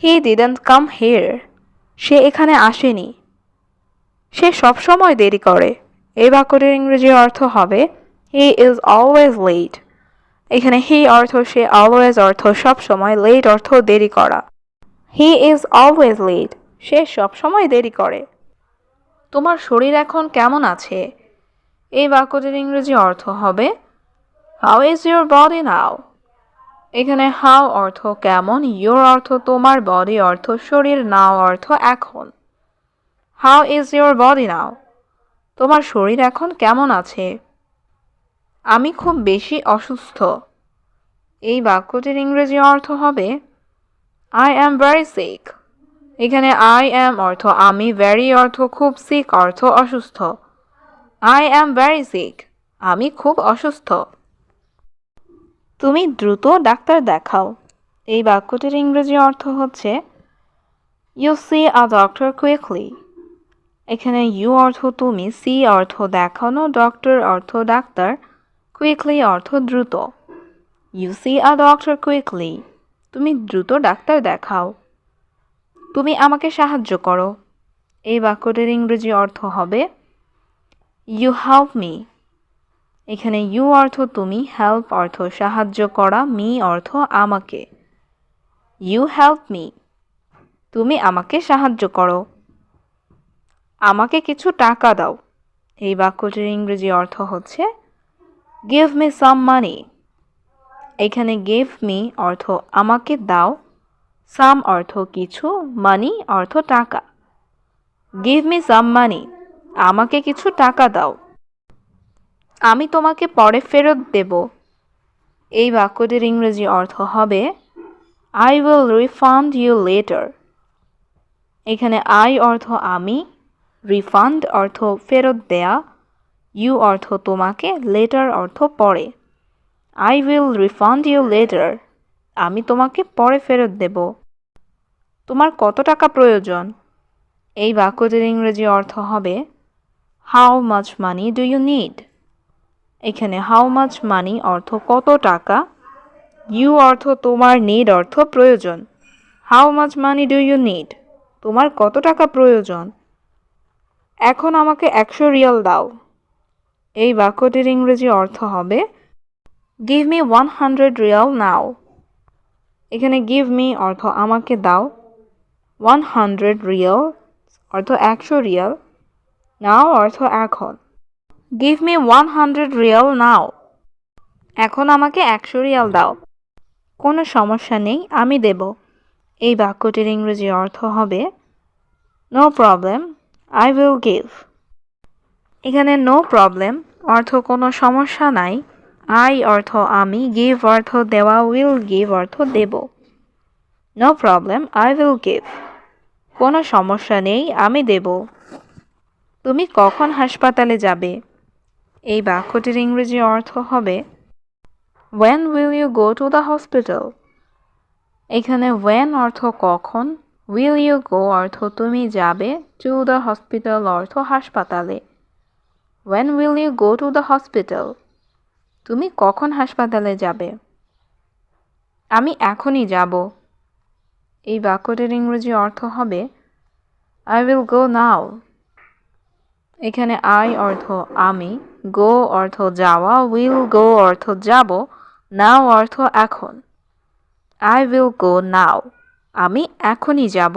He didn't come here. সে এখানে আসেনি। সে সবসময় দেরি করে। এই বাক্যটির ইংরেজি অর্থ হবে he is always late. এখানে he অর্থ সে, always অর্থ সবসময়, late অর্থ দেরি করা। He is always late. সে সবসময় দেরি করে। তোমার শরীর এখন কেমন আছে? এই বাক্যটির ইংরেজি অর্থ হবে How is your body now? এখানে how অর্থ কেমন, your অর্থ তোমার, body অর্থ শরীর, now অর্থ এখন। How is your body now? তোমার শরীর এখন কেমন আছে? আমি খুব বেশি অসুস্থ। এই বাক্যটির ইংরেজি অর্থ হবে I am very sick. এখানে I am অর্থ আমি, very অর্থ খুব, sick অর্থ অসুস্থ। I am very sick. আমি খুব অসুস্থ। তুমি দ্রুত ডাক্তার দেখাও। এই বাক্যটির ইংরেজি অর্থ হচ্ছে You see a doctor quickly. এখানে you অর্থ তুমি, see অর্থ দেখানো, doctor অর্থ ডাক্তার, quickly অর্থ দ্রুত। You see a doctor quickly. তুমি দ্রুত ডাক্তার দেখাও। তুমি আমাকে সাহায্য করো। এই বাক্যটির ইংরেজি অর্থ হবে You help me. এখানে you অর্থ তুমি, help অর্থ সাহায্য করা, me অর্থ আমাকে। You help me. তুমি আমাকে সাহায্য করো। আমাকে কিছু টাকা দাও। এই বাক্যটির ইংরেজি অর্থ হচ্ছে Give me some money. এখানে give me অর্থ আমাকে দাও, some অর্থ কিছু, money অর্থ টাকা। Give me some money. আমাকে কিছু টাকা দাও। আমি তোমাকে পরে ফেরত দেব। এই বাক্যটির ইংরেজি অর্থ হবে I will refund you later. এখানে I অর্থ আমি, refund অর্থ ফেরত দেয়া, you অর্থ তোমাকে, later অর্থ পরে। I will refund you later. আমি তোমাকে পরে ফেরত দেব। তোমার কত টাকা প্রয়োজন? এই বাক্যটির ইংরেজি অর্থ হবে How much money do you need? এখানে how much money অর্থ কত টাকা, you অর্থ তোমার, need অর্থ প্রয়োজন। How much money do you need? তোমার কত টাকা প্রয়োজন? এখন আমাকে 100 রিয়াল দাও। এই বাক্যটির ইংরেজি অর্থ হবে Give me 100 রিয়াল now. এখানে give me অর্থ আমাকে দাও, 100 রিয়াল অর্থ 100 রিয়াল, now অর্থ এখন। Give me 100 Real now. এখন আমাকে 100 রিয়াল দাও। কোনো সমস্যা নেই, আমি দেব। এই বাক্যটির ইংরেজি অর্থ হবে No problem, I will give. এখানে no problem অর্থ কোনো সমস্যা নাই, I অর্থ আমি, give অর্থ দেওয়া, will give অর্থ দেব। No problem, I will give. কোনো সমস্যা নেই, আমি দেব। তুমি কখন হাসপাতালে যাবে? এই বাক্যটির ইংরেজি অর্থ হবে When will you go to the hospital? এখানে when অর্থ কখন, will you go অর্থ তুমি যাবে, to the hospital অর্থ হাসপাতালে। When will you go to the hospital? তুমি কখন হাসপাতালে যাবে? আমি এখনই যাব। এই বাক্যটির ইংরেজি অর্থ হবে I will go now. এখানে I অর্থ আমি, go অর্থ যাওয়া, will go অর্থ যাব, now অর্থ এখন। I will go now. আমি এখনই যাব।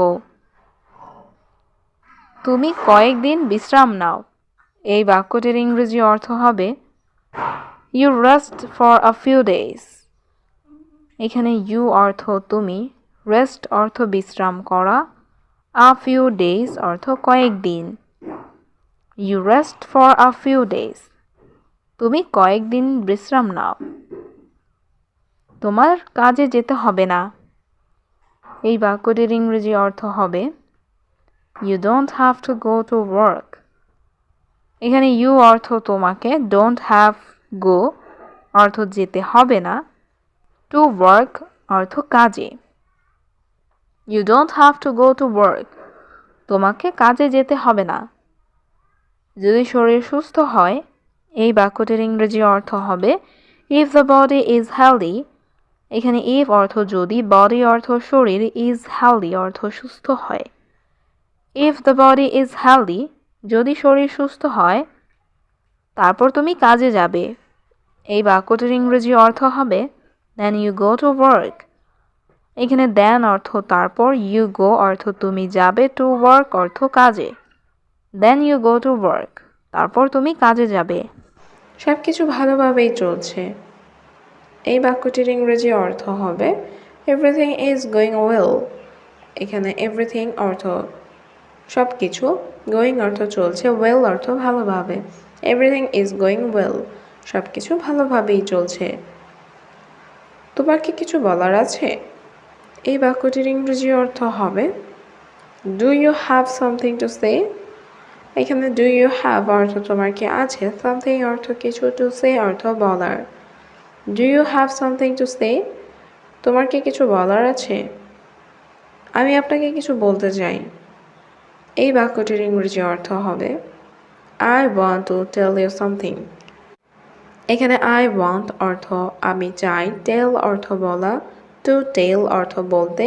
তুমি কয়েকদিন বিশ্রাম নাও। এই বাক্যটির ইংরেজি অর্থ হবে You rest for a few days. এখানে you অর্থ তুমি, rest অর্থ বিশ্রাম করা, a few days অর্থ কয়েকদিন। You rest for a few days. তুমি কয়েকদিন বিশ্রাম নাও। তোমার কাজে যেতে হবে না। এই বাক্যটির ইংরেজি অর্থ হবে You don't have to go to work. এখানে you অর্থ তোমাকে, don't have go অর্থ যেতে হবে না, to work অর্থ কাজে। You don't have to go to work. তোমাকে কাজে যেতে হবে না। যদি শরীর সুস্থ হয়, এই বাক্যটির ইংরেজি অর্থ হবে if the body is healthy. এখানে ইফ অর্থ যদি, বডি অর্থ শরীর, ইজ হেলদি অর্থ সুস্থ হয়। If the body is healthy, যদি শরীর সুস্থ হয়, তারপর তুমি কাজে যাবে। এই বাক্যটির ইংরেজি অর্থ হবে then you go to work. এখানে দেন অর্থ তারপর, ইউ গো অর্থ তুমি যাবে, টু ওয়ার্ক অর্থ কাজে। Then you go to work, তারপর তুমি কাজে যাবে। সব কিছু ভালোভাবেই চলছে। এই বাক্যটির ইংরেজি অর্থ হবে এভরিথিং ইজ গোয়িং ওয়েল। এখানে এভরিথিং অর্থ সব কিছু, গোয়িং অর্থ চলছে, ওয়েল অর্থ ভালোভাবে। এভরিথিং ইজ গোয়িং ওয়েল, সব কিছু ভালোভাবেই চলছে। তোমার কি কিছু বলার আছে? এই বাক্যটির ইংরেজি অর্থ হবে do you have something to say. এখানে ডু ইউ হ্যাভ অর্থ তোমার কি আছে, সামথিং অর্থ কিছু, টু সে অর্থ বলার। Do you have something to say, তোমার কি কিছু বলার আছে? আমি আপনাকে কিছু বলতে চাই। এই বাক্যটির ইংরেজি অর্থ হবে I want to tell you something. এখানে আই ওয়ান্ট অর্থ আমি চাই, টেল অর্থ বলা, টু টেল অর্থ বলতে,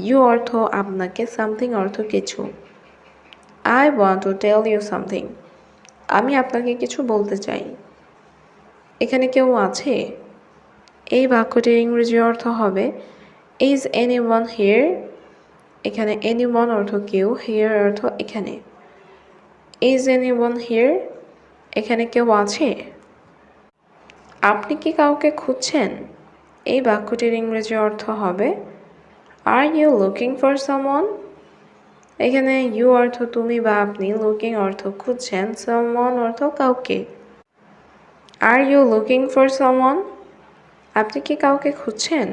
ইউ অর্থ আপনাকে, সামথিং অর্থ কিছু। I want to tell you something, আমি আপনাকে কিছু বলতে চাই। এখানে কেউ আছে? এই বাক্যটির ইংরেজি অর্থ হবে ইজ এনিওয়ান হিয়ার। এখানে এনিওয়ান অর্থ কেউ, হিয়ার অর্থ এখানে। ইজ এনিওয়ান হিয়ার, এখানে কেউ আছে? আপনি কি কাউকে খুঁজছেন? এই বাক্যটির ইংরেজি অর্থ হবে are you looking for someone. এখানে ইউ অর্থ তুমি বা আপনি, লুকিং অর্থ খুঁজছেন, সামওয়ান অর্থ কাউকে। Are you looking for someone, আপনি কি কাউকে খুঁজছেন?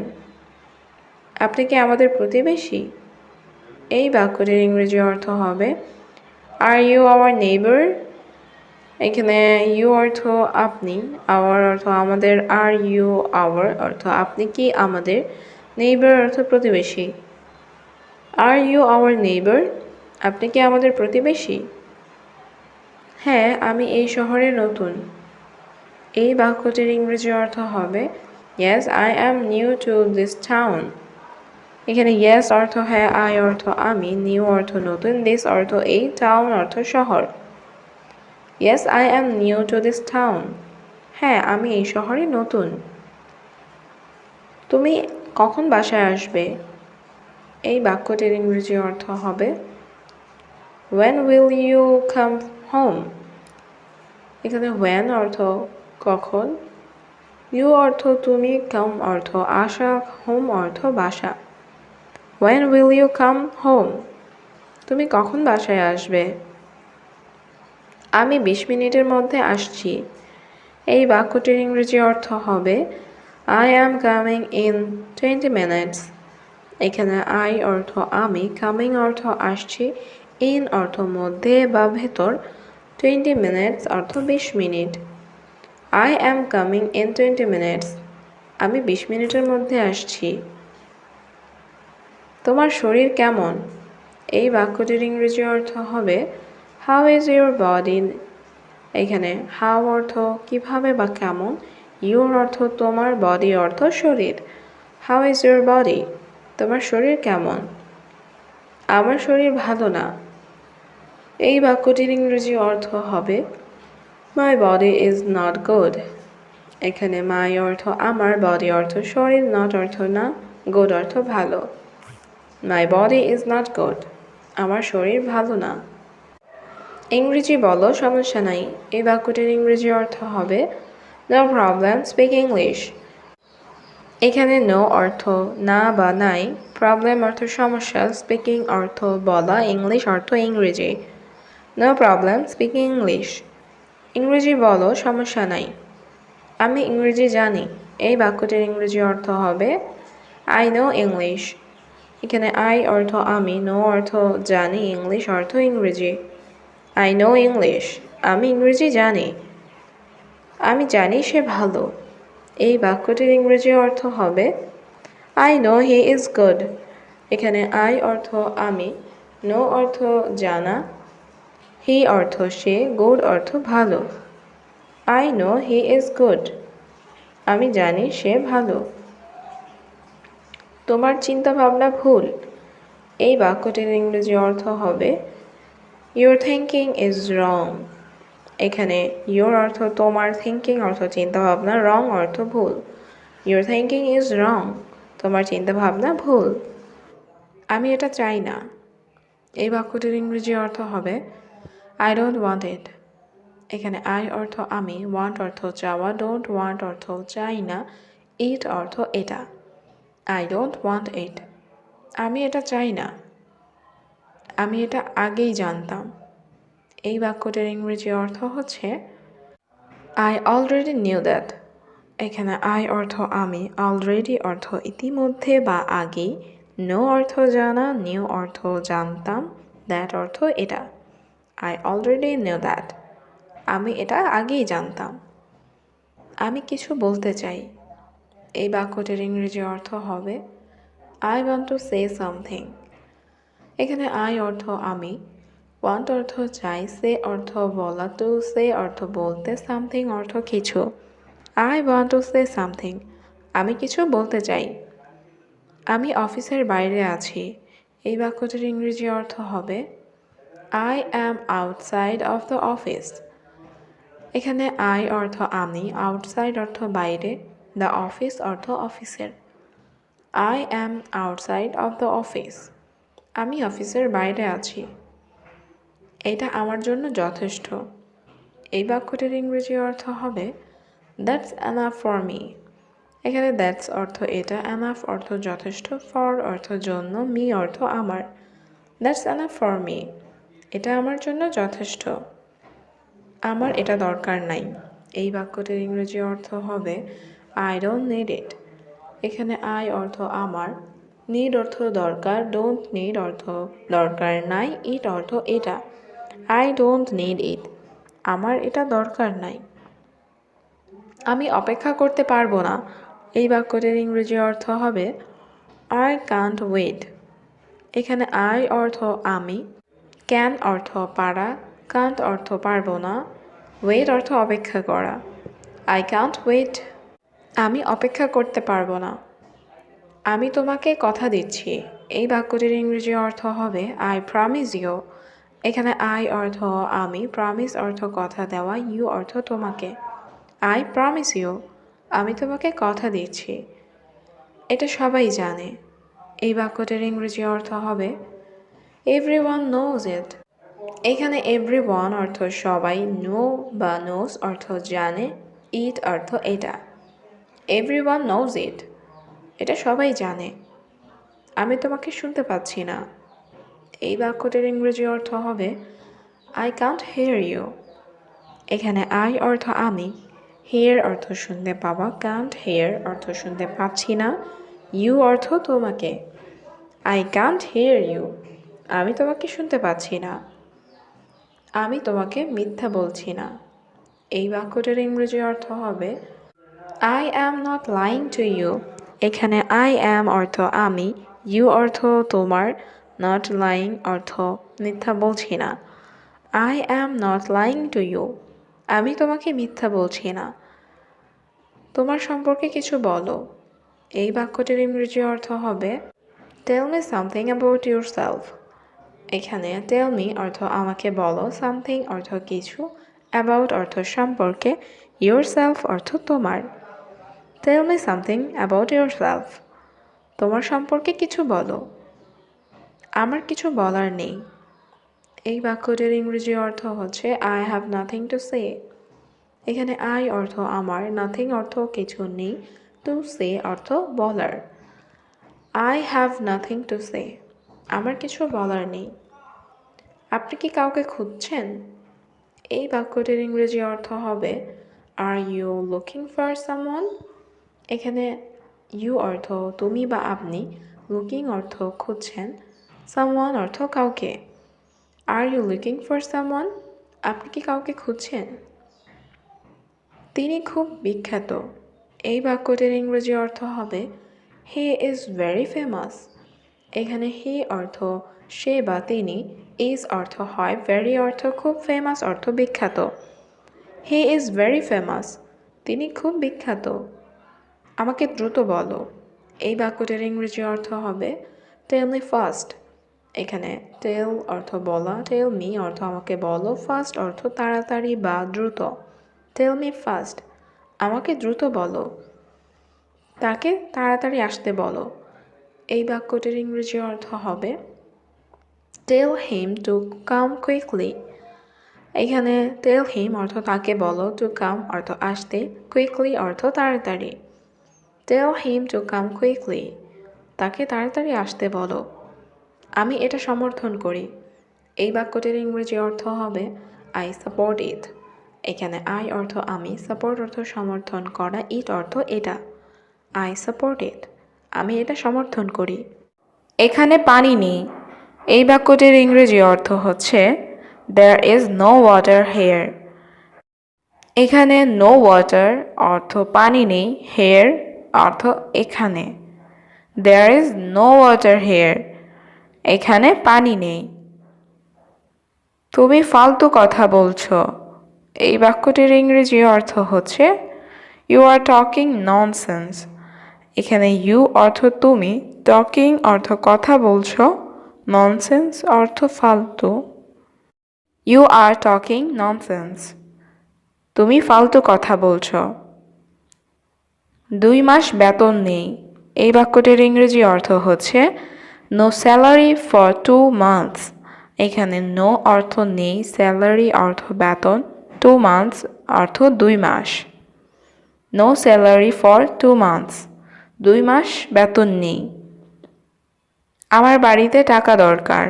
আপনি কি আমাদের প্রতিবেশী? এই বাক্যটির ইংরেজি অর্থ হবে আর ইউ আওয়ার নেইবার। এখানে ইউ অর্থ আপনি, আওয়ার অর্থ আমাদের, আর ইউ আওয়ার অর্থ আপনি কি আমাদের, নেইবার অর্থ প্রতিবেশী। আর ইউ আওয়ার নেইবার, আপনি কি আমাদের প্রতিবেশী? হ্যাঁ, আমি এই শহরে নতুন। এই বাক্যটির ইংরেজি অর্থ হবে yes I am new to this town. এখানে ইয়েস অর্থ হ্যাঁ, আই অর্থ আমি, নিউ অর্থ নতুন, দিস অর্থ এই, টাউন অর্থ শহর। Yes I am new to this town, হ্যাঁ আমি এই শহরে নতুন। তুমি কখন বাসায় আসবে? এই বাক্যটির ইংরেজি অর্থ হবে when will you come home। এখানে when অর্থ কখন, you অর্থ তুমি, come অর্থ আসা, home অর্থ বাসা। when will you come home, তুমি কখন বাসায় আসবে? আমি 20 মিনিটের মধ্যে আসছি। এই বাক্যটির ইংরেজি অর্থ হবে I am coming in 20 minutes। এখানে I অর্থ আমি, coming অর্থ আসছি, in অর্থ মধ্যে বা ভেতর, 20 minutes অর্থ 20 minute. I am coming in 20 minutes, আমি 20 মিনিটের মধ্যে আসছি। তোমার শরীর কেমন? এই বাক্যটির ইংরেজি অর্থ হবে How is your body। এখানে how অর্থ কিভাবে বা কেমন, your অর্থ তোমার, body অর্থ শরীর। How is your body, তোমার শরীর কেমন? আমার শরীর ভালো না। এই বাক্যটির ইংরেজি অর্থ হবে My body is not good। এখানে my অর্থ আমার, body অর্থ শরীর, not অর্থ না, good অর্থ ভালো। My body is not good, আমার শরীর ভালো না। ইংরেজি বলো, সমস্যা নাই। এই বাক্যটির ইংরেজি অর্থ হবে No problem, speak English। এখানে no অর্থ না বা নাই, প্রবলেম অর্থ সমস্যা, স্পিকিং অর্থ বলা, ইংলিশ অর্থ ইংরেজি। No problem, speak English। ইংরেজি বলো, সমস্যা নাই। আমি ইংরেজি জানি। এই বাক্যটির ইংরেজি অর্থ হবে I know English। এখানে I অর্থ আমি, know অর্থ জানি, ইংলিশ অর্থ ইংরেজি। I know English, আমি ইংরেজি জানি। আমি জানি সে ভালো। এই বাক্যটির ইংরেজি অর্থ হবে I know he is good। এখানে I অর্থ আমি, know অর্থ জানা, he অর্থ সে, good অর্থ ভালো। I know he is good. আমি জানি সে ভালো। তোমার চিন্তাভাবনা ভুল। এই বাক্যটির ইংরেজি অর্থ হবে ইউর থিঙ্কিং ইজ রং। এখানে ইউর অর্থ তোমার, থিঙ্কিং অর্থ চিন্তাভাবনা, রং অর্থ ভুল। Your thinking is wrong. তোমার চিন্তাভাবনা ভুল। আমি এটা চাই না। এই বাক্যটির ইংরেজি অর্থ হবে আই ডোন্ট ওয়ান্ট ইট। এখানে আই অর্থ আমি, ওয়ান্ট অর্থ চাওয়া, ডোন্ট ওয়ান্ট অর্থ চাই না, ইট অর্থ এটা। আই ডোন্ট ওয়ান্ট ইট। আমি এটা চাই না। আমি এটা আগেই জানতাম। এই বাক্যটির ইংরেজি অর্থ হচ্ছে আই অলরেডি নিউ দ্যাট। এখানে আই অর্থ আমি, অলরেডি অর্থ ইতিমধ্যে বা আগেই, নো অর্থ জানা, নিউ অর্থ জানতাম, দ্যাট অর্থ এটা। I already knew that. আমি এটা আগেই জানতাম। আমি কিছু বলতে চাই। এই বাক্যটির ইংরেজি অর্থ হবে I want to say something. এখানে আই অর্থ আমি, ওয়ান্ট অর্থ চাই, সে অর্থ বলা, টু সে অর্থ বলতে, সামথিং অর্থ কিছু। I want to say something. আমি কিছু বলতে চাই। আমি অফিসের বাইরে আছি। এই বাক্যটির ইংরেজি অর্থ হবে I am outside of the office. এখানে আই অর্থ আমি, আউটসাইড অর্থ বাইরে, দ্য অফিস অর্থ অফিসের। I am outside of the office. আমি অফিসের বাইরে আছি। এটা আমার জন্য যথেষ্ট। এই বাক্যটির ইংরেজি অর্থ হবে দ্যাটস এনাফ ফর মি। এখানে দ্যাটস অর্থ এটা, এনাফ অর্থ যথেষ্ট, ফর অর্থ জন্য, মি অর্থ আমার। That's enough for me. এটা আমার জন্য যথেষ্ট। আমার এটা দরকার নাই। এই বাক্যটির ইংরেজি অর্থ হবে আই ডোন্ট নিড ইট। এখানে আই অর্থ আমার, নিড অর্থ দরকার, ডোন্ট নিড অর্থ দরকার নাই, ইট অর্থ এটা। I don't need it. আমার এটা দরকার নাই। আমি অপেক্ষা করতে পারবো না। এই বাক্যটির ইংরেজি অর্থ হবে আই কান্ট ওয়েট। এখানে আই অর্থ আমি, ক্যান অর্থ পারা, কান্ট অর্থ পারবো না, ওয়েট অর্থ অপেক্ষা করা। I can't wait. আমি অপেক্ষা করতে পারবো না। আমি তোমাকে কথা দিচ্ছি। এই বাক্যটির ইংরেজি অর্থ হবে আই প্রমিস ইউ। এখানে আই অর্থ আমি, প্রমিস অর্থ কথা দেওয়া, ইউ অর্থ তোমাকে। I promise you. আমি তোমাকে কথা দিচ্ছি। এটা সবাই জানে। এই বাক্যটির ইংরেজি অর্থ হবে এভরিওয়ান নোজ ইট। এখানে এভরিওয়ান অর্থ সবাই, নো বা নোজ অর্থ জানে, ইট অর্থ এটা। Everyone knows it. এটা সবাই জানে। আমি তোমাকে শুনতে পাচ্ছি না। এই বাক্যটির ইংরেজি অর্থ হবে আই কান্ট হিয়ার ইউ। এখানে আই অর্থ আমি, হিয়ার অর্থ শুনতে পাওয়া, কান্ট হিয়ার অর্থ শুনতে পাচ্ছি না, ইউ অর্থ তোমাকে। I can't hear you. আমি তোমাকে শুনতে পাচ্ছি না। আমি তোমাকে মিথ্যা বলছি না। এই বাক্যটির ইংরেজি অর্থ হবে I am not lying to you. এখানে আই অ্যাম অর্থ আমি, ইউ অর্থ তোমার, নট লাইং অর্থ মিথ্যা বলছি না। I am not lying to you. আমি তোমাকে মিথ্যা বলছি না। তোমার সম্পর্কে কিছু বলো। এই বাক্যটির ইংরেজি অর্থ হবে tell me something about yourself. এখানে টেল মি অর্থ আমাকে বলো, সামথিং অর্থ কিছু, অ্যাবাউট অর্থ সম্পর্কে, ইউর সেলফ অর্থ তোমার। Tell me something about yourself. তোমার সম্পর্কে কিছু বলো। আমার কিছু বলার নেই। এই বাক্যটির ইংরেজি অর্থ হচ্ছে I have nothing to say. এখানে আই অর্থ আমার, নাথিং অর্থ কিছু নেই, টু সে অর্থ বলার। I have nothing to say. আমার কিছু বলার নেই। আপনি কি কাউকে খুঁজছেন? এই বাক্যটির ইংরেজি অর্থ হবে are you looking for someone. এখানে ইউ অর্থ তুমি বা আপনি, লুকিং অর্থ খুঁজছেন, সামওয়ান অর্থ কাউকে। Are you looking for someone? আপনি কি কাউকে খুঁজছেন? তিনি খুব বিখ্যাত। এই বাক্যটির ইংরেজি অর্থ হবে হি ইজ ভেরি ফেমাস। এখানে হি অর্থ সে বা তিনি, ইজ অর্থ হয়, ভেরি অর্থ খুব, ফেমাস অর্থ বিখ্যাত। He is very famous. তিনি খুব বিখ্যাত। আমাকে দ্রুত বলো। এই বাক্যটির ইংরেজি অর্থ হবে টেল মি ফাস্ট। এখানে টেল অর্থ বলা, টেল মি অর্থ আমাকে বলো, ফাস্ট অর্থ তাড়াতাড়ি বা দ্রুত। টেল মি ফাস্ট, আমাকে দ্রুত বলো। তাকে তাড়াতাড়ি আসতে বলো। এই বাক্যটির ইংরেজি অর্থ হবে টেল হিম টু কাম কুইকলি। এখানে টেল হিম অর্থ তাকে বলো, টু কাম অর্থ আসতে, কুইকলি অর্থ তাড়াতাড়ি। টেল হিম টু কাম কুইকলি, তাকে তাড়াতাড়ি আসতে বলো। আমি এটা সমর্থন করি। এই বাক্যটির ইংরেজি অর্থ হবে আই সাপোর্ট ইট। এখানে আই অর্থ আমি, সাপোর্ট অর্থ সমর্থন করা, ইট অর্থ এটা। আই সাপোর্ট ইট, আমি এটা সমর্থন করি। এখানে পানি নেই। এই বাক্যটির ইংরেজি অর্থ হচ্ছে there is no water here. এখানে নো ওয়াটার অর্থ পানি নেই, হেয়ার অর্থ এখানে। There is no water here, এখানে পানি নেই। তুমি ফালতু কথা বলছো। এই বাক্যটির ইংরেজি অর্থ হচ্ছে ইউ আর টকিং ননসেন্স। এখানে ইউ অর্থ তুমি, টকিং অর্থ কথা বলছো, ননসেন্স অর্থ ফালতু। ইউ আর টকিং ননসেন্স, তুমি ফালতু কথা বলছো। 2 মাস বেতন নেই। এই বাক্যটির ইংরেজি অর্থ হচ্ছে নো স্যালারি ফর 2 মান্থস। এখানে নো অর্থ নেই, স্যালারি অর্থ বেতন, 2 মান্থস অর্থ 2 মাস। নো স্যালারি ফর 2 মান্থস, 2 মাস বেতন নেই। আমার বাড়িতে টাকা দরকার।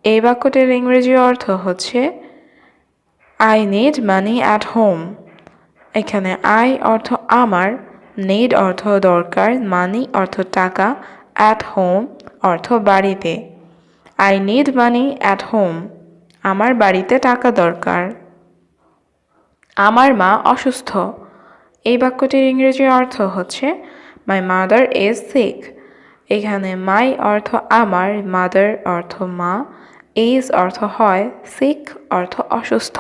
এই বাক্যটির ইংরেজি অর্থ হচ্ছে I need money at home. এখানে আই অর্থ আমার, নিড অর্থ দরকার, মানি অর্থ টাকা, অ্যাট হোম অর্থ বাড়িতে। I need money at home, আমার বাড়িতে টাকা দরকার। আমার মা অসুস্থ। এই বাক্যটির ইংরেজি অর্থ হচ্ছে মাই মাদার ইজ সিক। এখানে মাই অর্থ আমার, মাদার অর্থ মা, ইজ অর্থ হয়, সিক অর্থ অসুস্থ।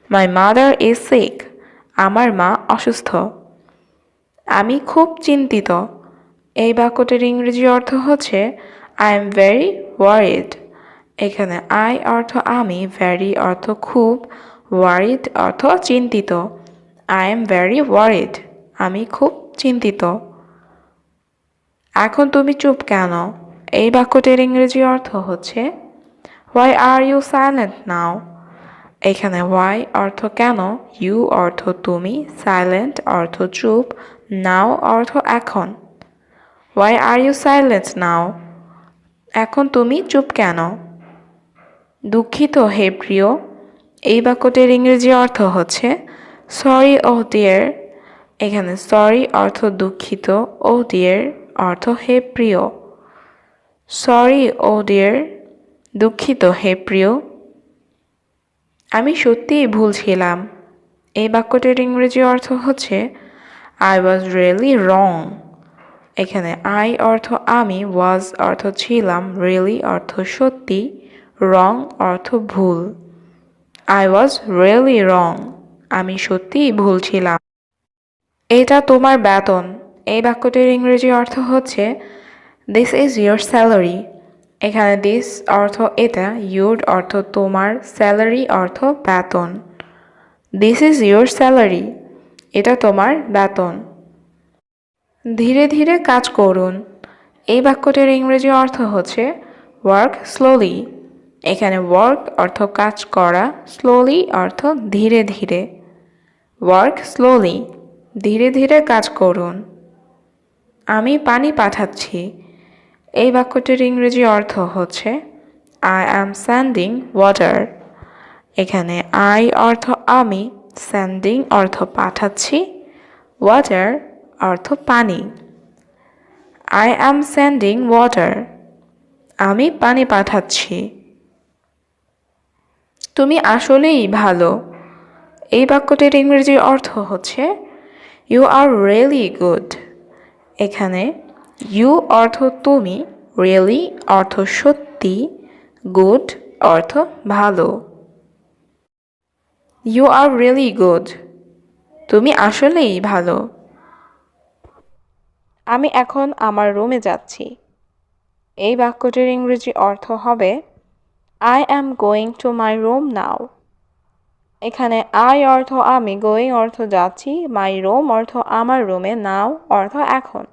মাই মাদার ইজ সিক, আমার মা অসুস্থ। আমি খুব চিন্তিত। এই বাক্যটির ইংরেজি অর্থ হচ্ছে আই এম ভেরি ওয়ারিড। এখানে আই অর্থ আমি, ভেরি অর্থ খুব, ওয়ারিড অর্থ চিন্তিত। আই এম ভেরি ওয়ারিড, আমি খুব চিন্তিত। এখন তুমি চুপ কেন? এই বাক্যটির ইংরেজি অর্থ হচ্ছে হোয়াই আর ইউ সাইলেন্ট নাও। এখানে হোয়াই অর্থ কেন, ইউ অর্থ তুমি, সাইলেন্ট অর্থ চুপ, নাও অর্থ এখন। হোয়াই আর ইউ সাইলেন্ট নাও, এখন তুমি চুপ কেন? দুঃখিত হে প্রিয়। এই বাক্যটির ইংরেজি অর্থ হচ্ছে সরি ও ডিয়ার। এখানে সরি অর্থ দুঃখিত, ও ডিয়ার অর্থ হে প্রিয়। সরি ও ডিয়ার, দুঃখিত হে প্রিয়। আমি সত্যিই ভুল ছিলাম। এই বাক্যটির ইংরেজি অর্থ হচ্ছে আই ওয়াজ রিয়েলি রং। এখানে আই অর্থ আমি, ওয়াজ অর্থ ছিলাম, রিয়েলি অর্থ সত্যি, রং অর্থ ভুল। আই ওয়াজ রিয়েলি রং, আমি সত্যিই ভুল ছিলাম। এটা তোমার বেতন। এই বাক্যটির ইংরেজি অর্থ হচ্ছে দিস ইজ ইয়োর স্যালারি। এখানে দিস অর্থ এটা, ইউর অর্থ তোমার, স্যালারি অর্থ বেতন। দিস ইজ ইয়োর স্যালারি, এটা তোমার বেতন। ধীরে ধীরে কাজ করুন। এই বাক্যটির ইংরেজি অর্থ হচ্ছে ওয়ার্ক স্লোলি। এখানে ওয়ার্ক অর্থ কাজ করা, স্লোলি অর্থ ধীরে ধীরে। ওয়ার্ক স্লোলি, ধীরে ধীরে কাজ করুন। আমি পানি পাঠাচ্ছি। এই বাক্যটির ইংরেজি অর্থ হচ্ছে আই অ্যাম সেন্ডিং ওয়াটার। এখানে আই অর্থ আমি, সেন্ডিং অর্থ পাঠাচ্ছি, ওয়াটার অর্থ পানি। আই অ্যাম সেন্ডিং ওয়াটার, আমি পানি পাঠাচ্ছি। তুমি আসলেই ভালো। এই বাক্যটির ইংরেজি অর্থ হচ্ছে ইউ আর রিয়েলি গুড। এখানে ইউ অর্থ তুমি, রিয়েলি অর্থ সত্যি, গুড অর্থ ভালো। You are really good. তুমি আসলেই ভালো। আমি এখন আমার রুমে যাচ্ছি। এই বাক্যটির ইংরেজি অর্থ হবে I am going to my room now. এখানে I অর্থ আমি, going অর্থ যাচ্ছি, my room অর্থ আমার রুমে, now অর্থ এখন।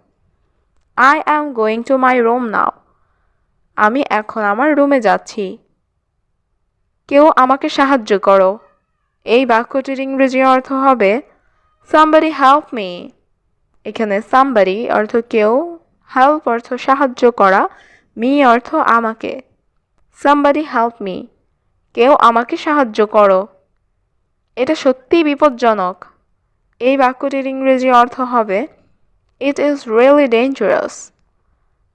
I am going to my room now. আমি এখন আমার রুমে যাচ্ছি। কেউ আমাকে সাহায্য করো। এই বাক্যটির ইংরেজি অর্থ হবে somebody help me. এখানে somebody অর্থ কেউ, help অর্থ সাহায্য করা, me অর্থ আমাকে। somebody help me. কেউ আমাকে সাহায্য করো। এটা সত্যিই বিপজ্জনক। এই বাক্যটির ইংরেজি অর্থ হবে it is really dangerous.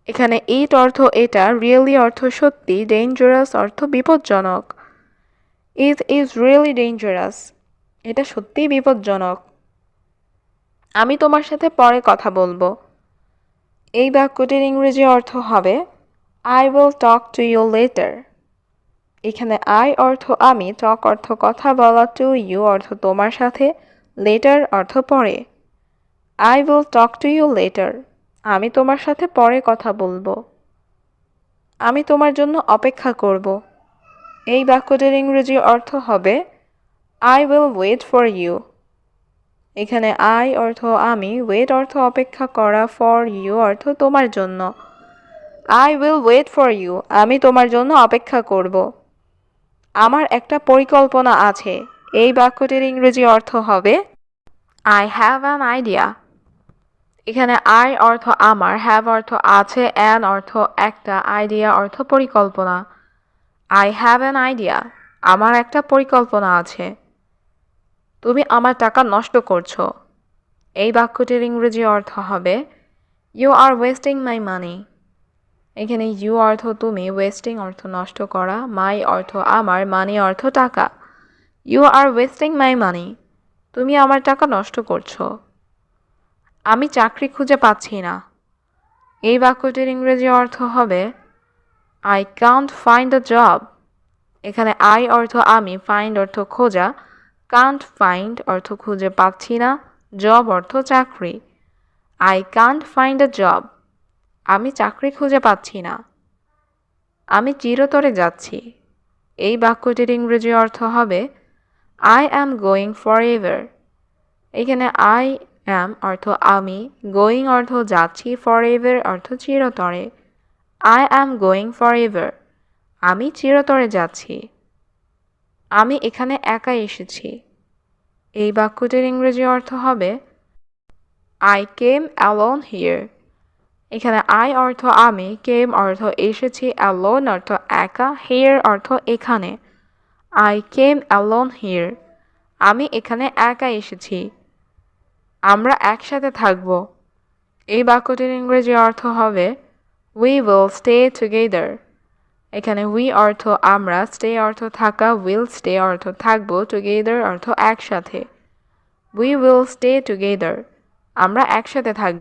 এখানে it অর্থ এটা, really অর্থ সত্যি, dangerous অর্থ বিপজ্জনক। it is really dangerous. এটা সত্যিই বিপজ্জনক। আমি তোমার সাথে পরে কথা বলবো। এই বাক্যটির ইংরেজি অর্থ হবে I will talk to you later. এখানে I অর্থ আমি, talk অর্থ কথা বলা, to you অর্থ তোমার সাথে, later অর্থ পরে। I will talk to you later. আমি তোমার সাথে পরে কথা বলবো। আমি তোমার জন্য অপেক্ষা করব। এই বাক্যটির ইংরেজি অর্থ হবে I will wait for you. এখানে I অর্থ আমি, wait অর্থ অপেক্ষা করা, for you অর্থ তোমার জন্য। I will wait for you. আমি তোমার জন্য অপেক্ষা করব। আমার একটা পরিকল্পনা আছে। এই বাক্যটির ইংরেজি অর্থ হবে I have an idea. এখানে I অর্থ আমার, have অর্থ আছে, an অর্থ একটা, idea অর্থ পরিকল্পনা। I have an idea. আমার একটা পরিকল্পনা আছে। তুমি আমার টাকা নষ্ট করছো। এই বাক্যটির ইংরেজি অর্থ হবে You are wasting my money. এখানে you অর্থ তুমি, wasting অর্থ নষ্ট করা, my অর্থ আমার, money অর্থ টাকা। You are wasting my money. তুমি আমার টাকা নষ্ট করছো। আমি চাকরি খুঁজে পাচ্ছি না। এই বাক্যটির ইংরেজি অর্থ হবে I can't find a job. এখানে I অর্থ আমি, find অর্থ খোঁজা, can't find অর্থ খুঁজে পাচ্ছি না, job অর্থ চাকরি। I can't find a job. আমি চাকরি খুঁজে পাচ্ছি না। আমি চিরতরে যাচ্ছি। এই বাক্যটির ইংরেজি অর্থ হবে I am going forever. এখানে I am অর্থ আমি, going অর্থ যাচ্ছি, forever অর্থ চিরতরে। I am going forever. আমি চিরতরে যাচ্ছি। আমি এখানে একাই এসেছি। এই বাক্যটির ইংরেজি অর্থ হবে I came alone here. এখানে I অর্থ আমি, came অর্থ এসেছি, alone অর্থ একা, here অর্থ এখানে। I came alone here. আমি এখানে একা এসেছি। আমরা একসাথে থাকব। এই বাক্যটির ইংরেজি অর্থ হবে We will stay together. এখানে we অর্থ আমরা, stay অর্থ থাকা, will stay অর্থ থাকব, together অর্থ একসাথে। We will stay together. আমরা একসাথে থাকব।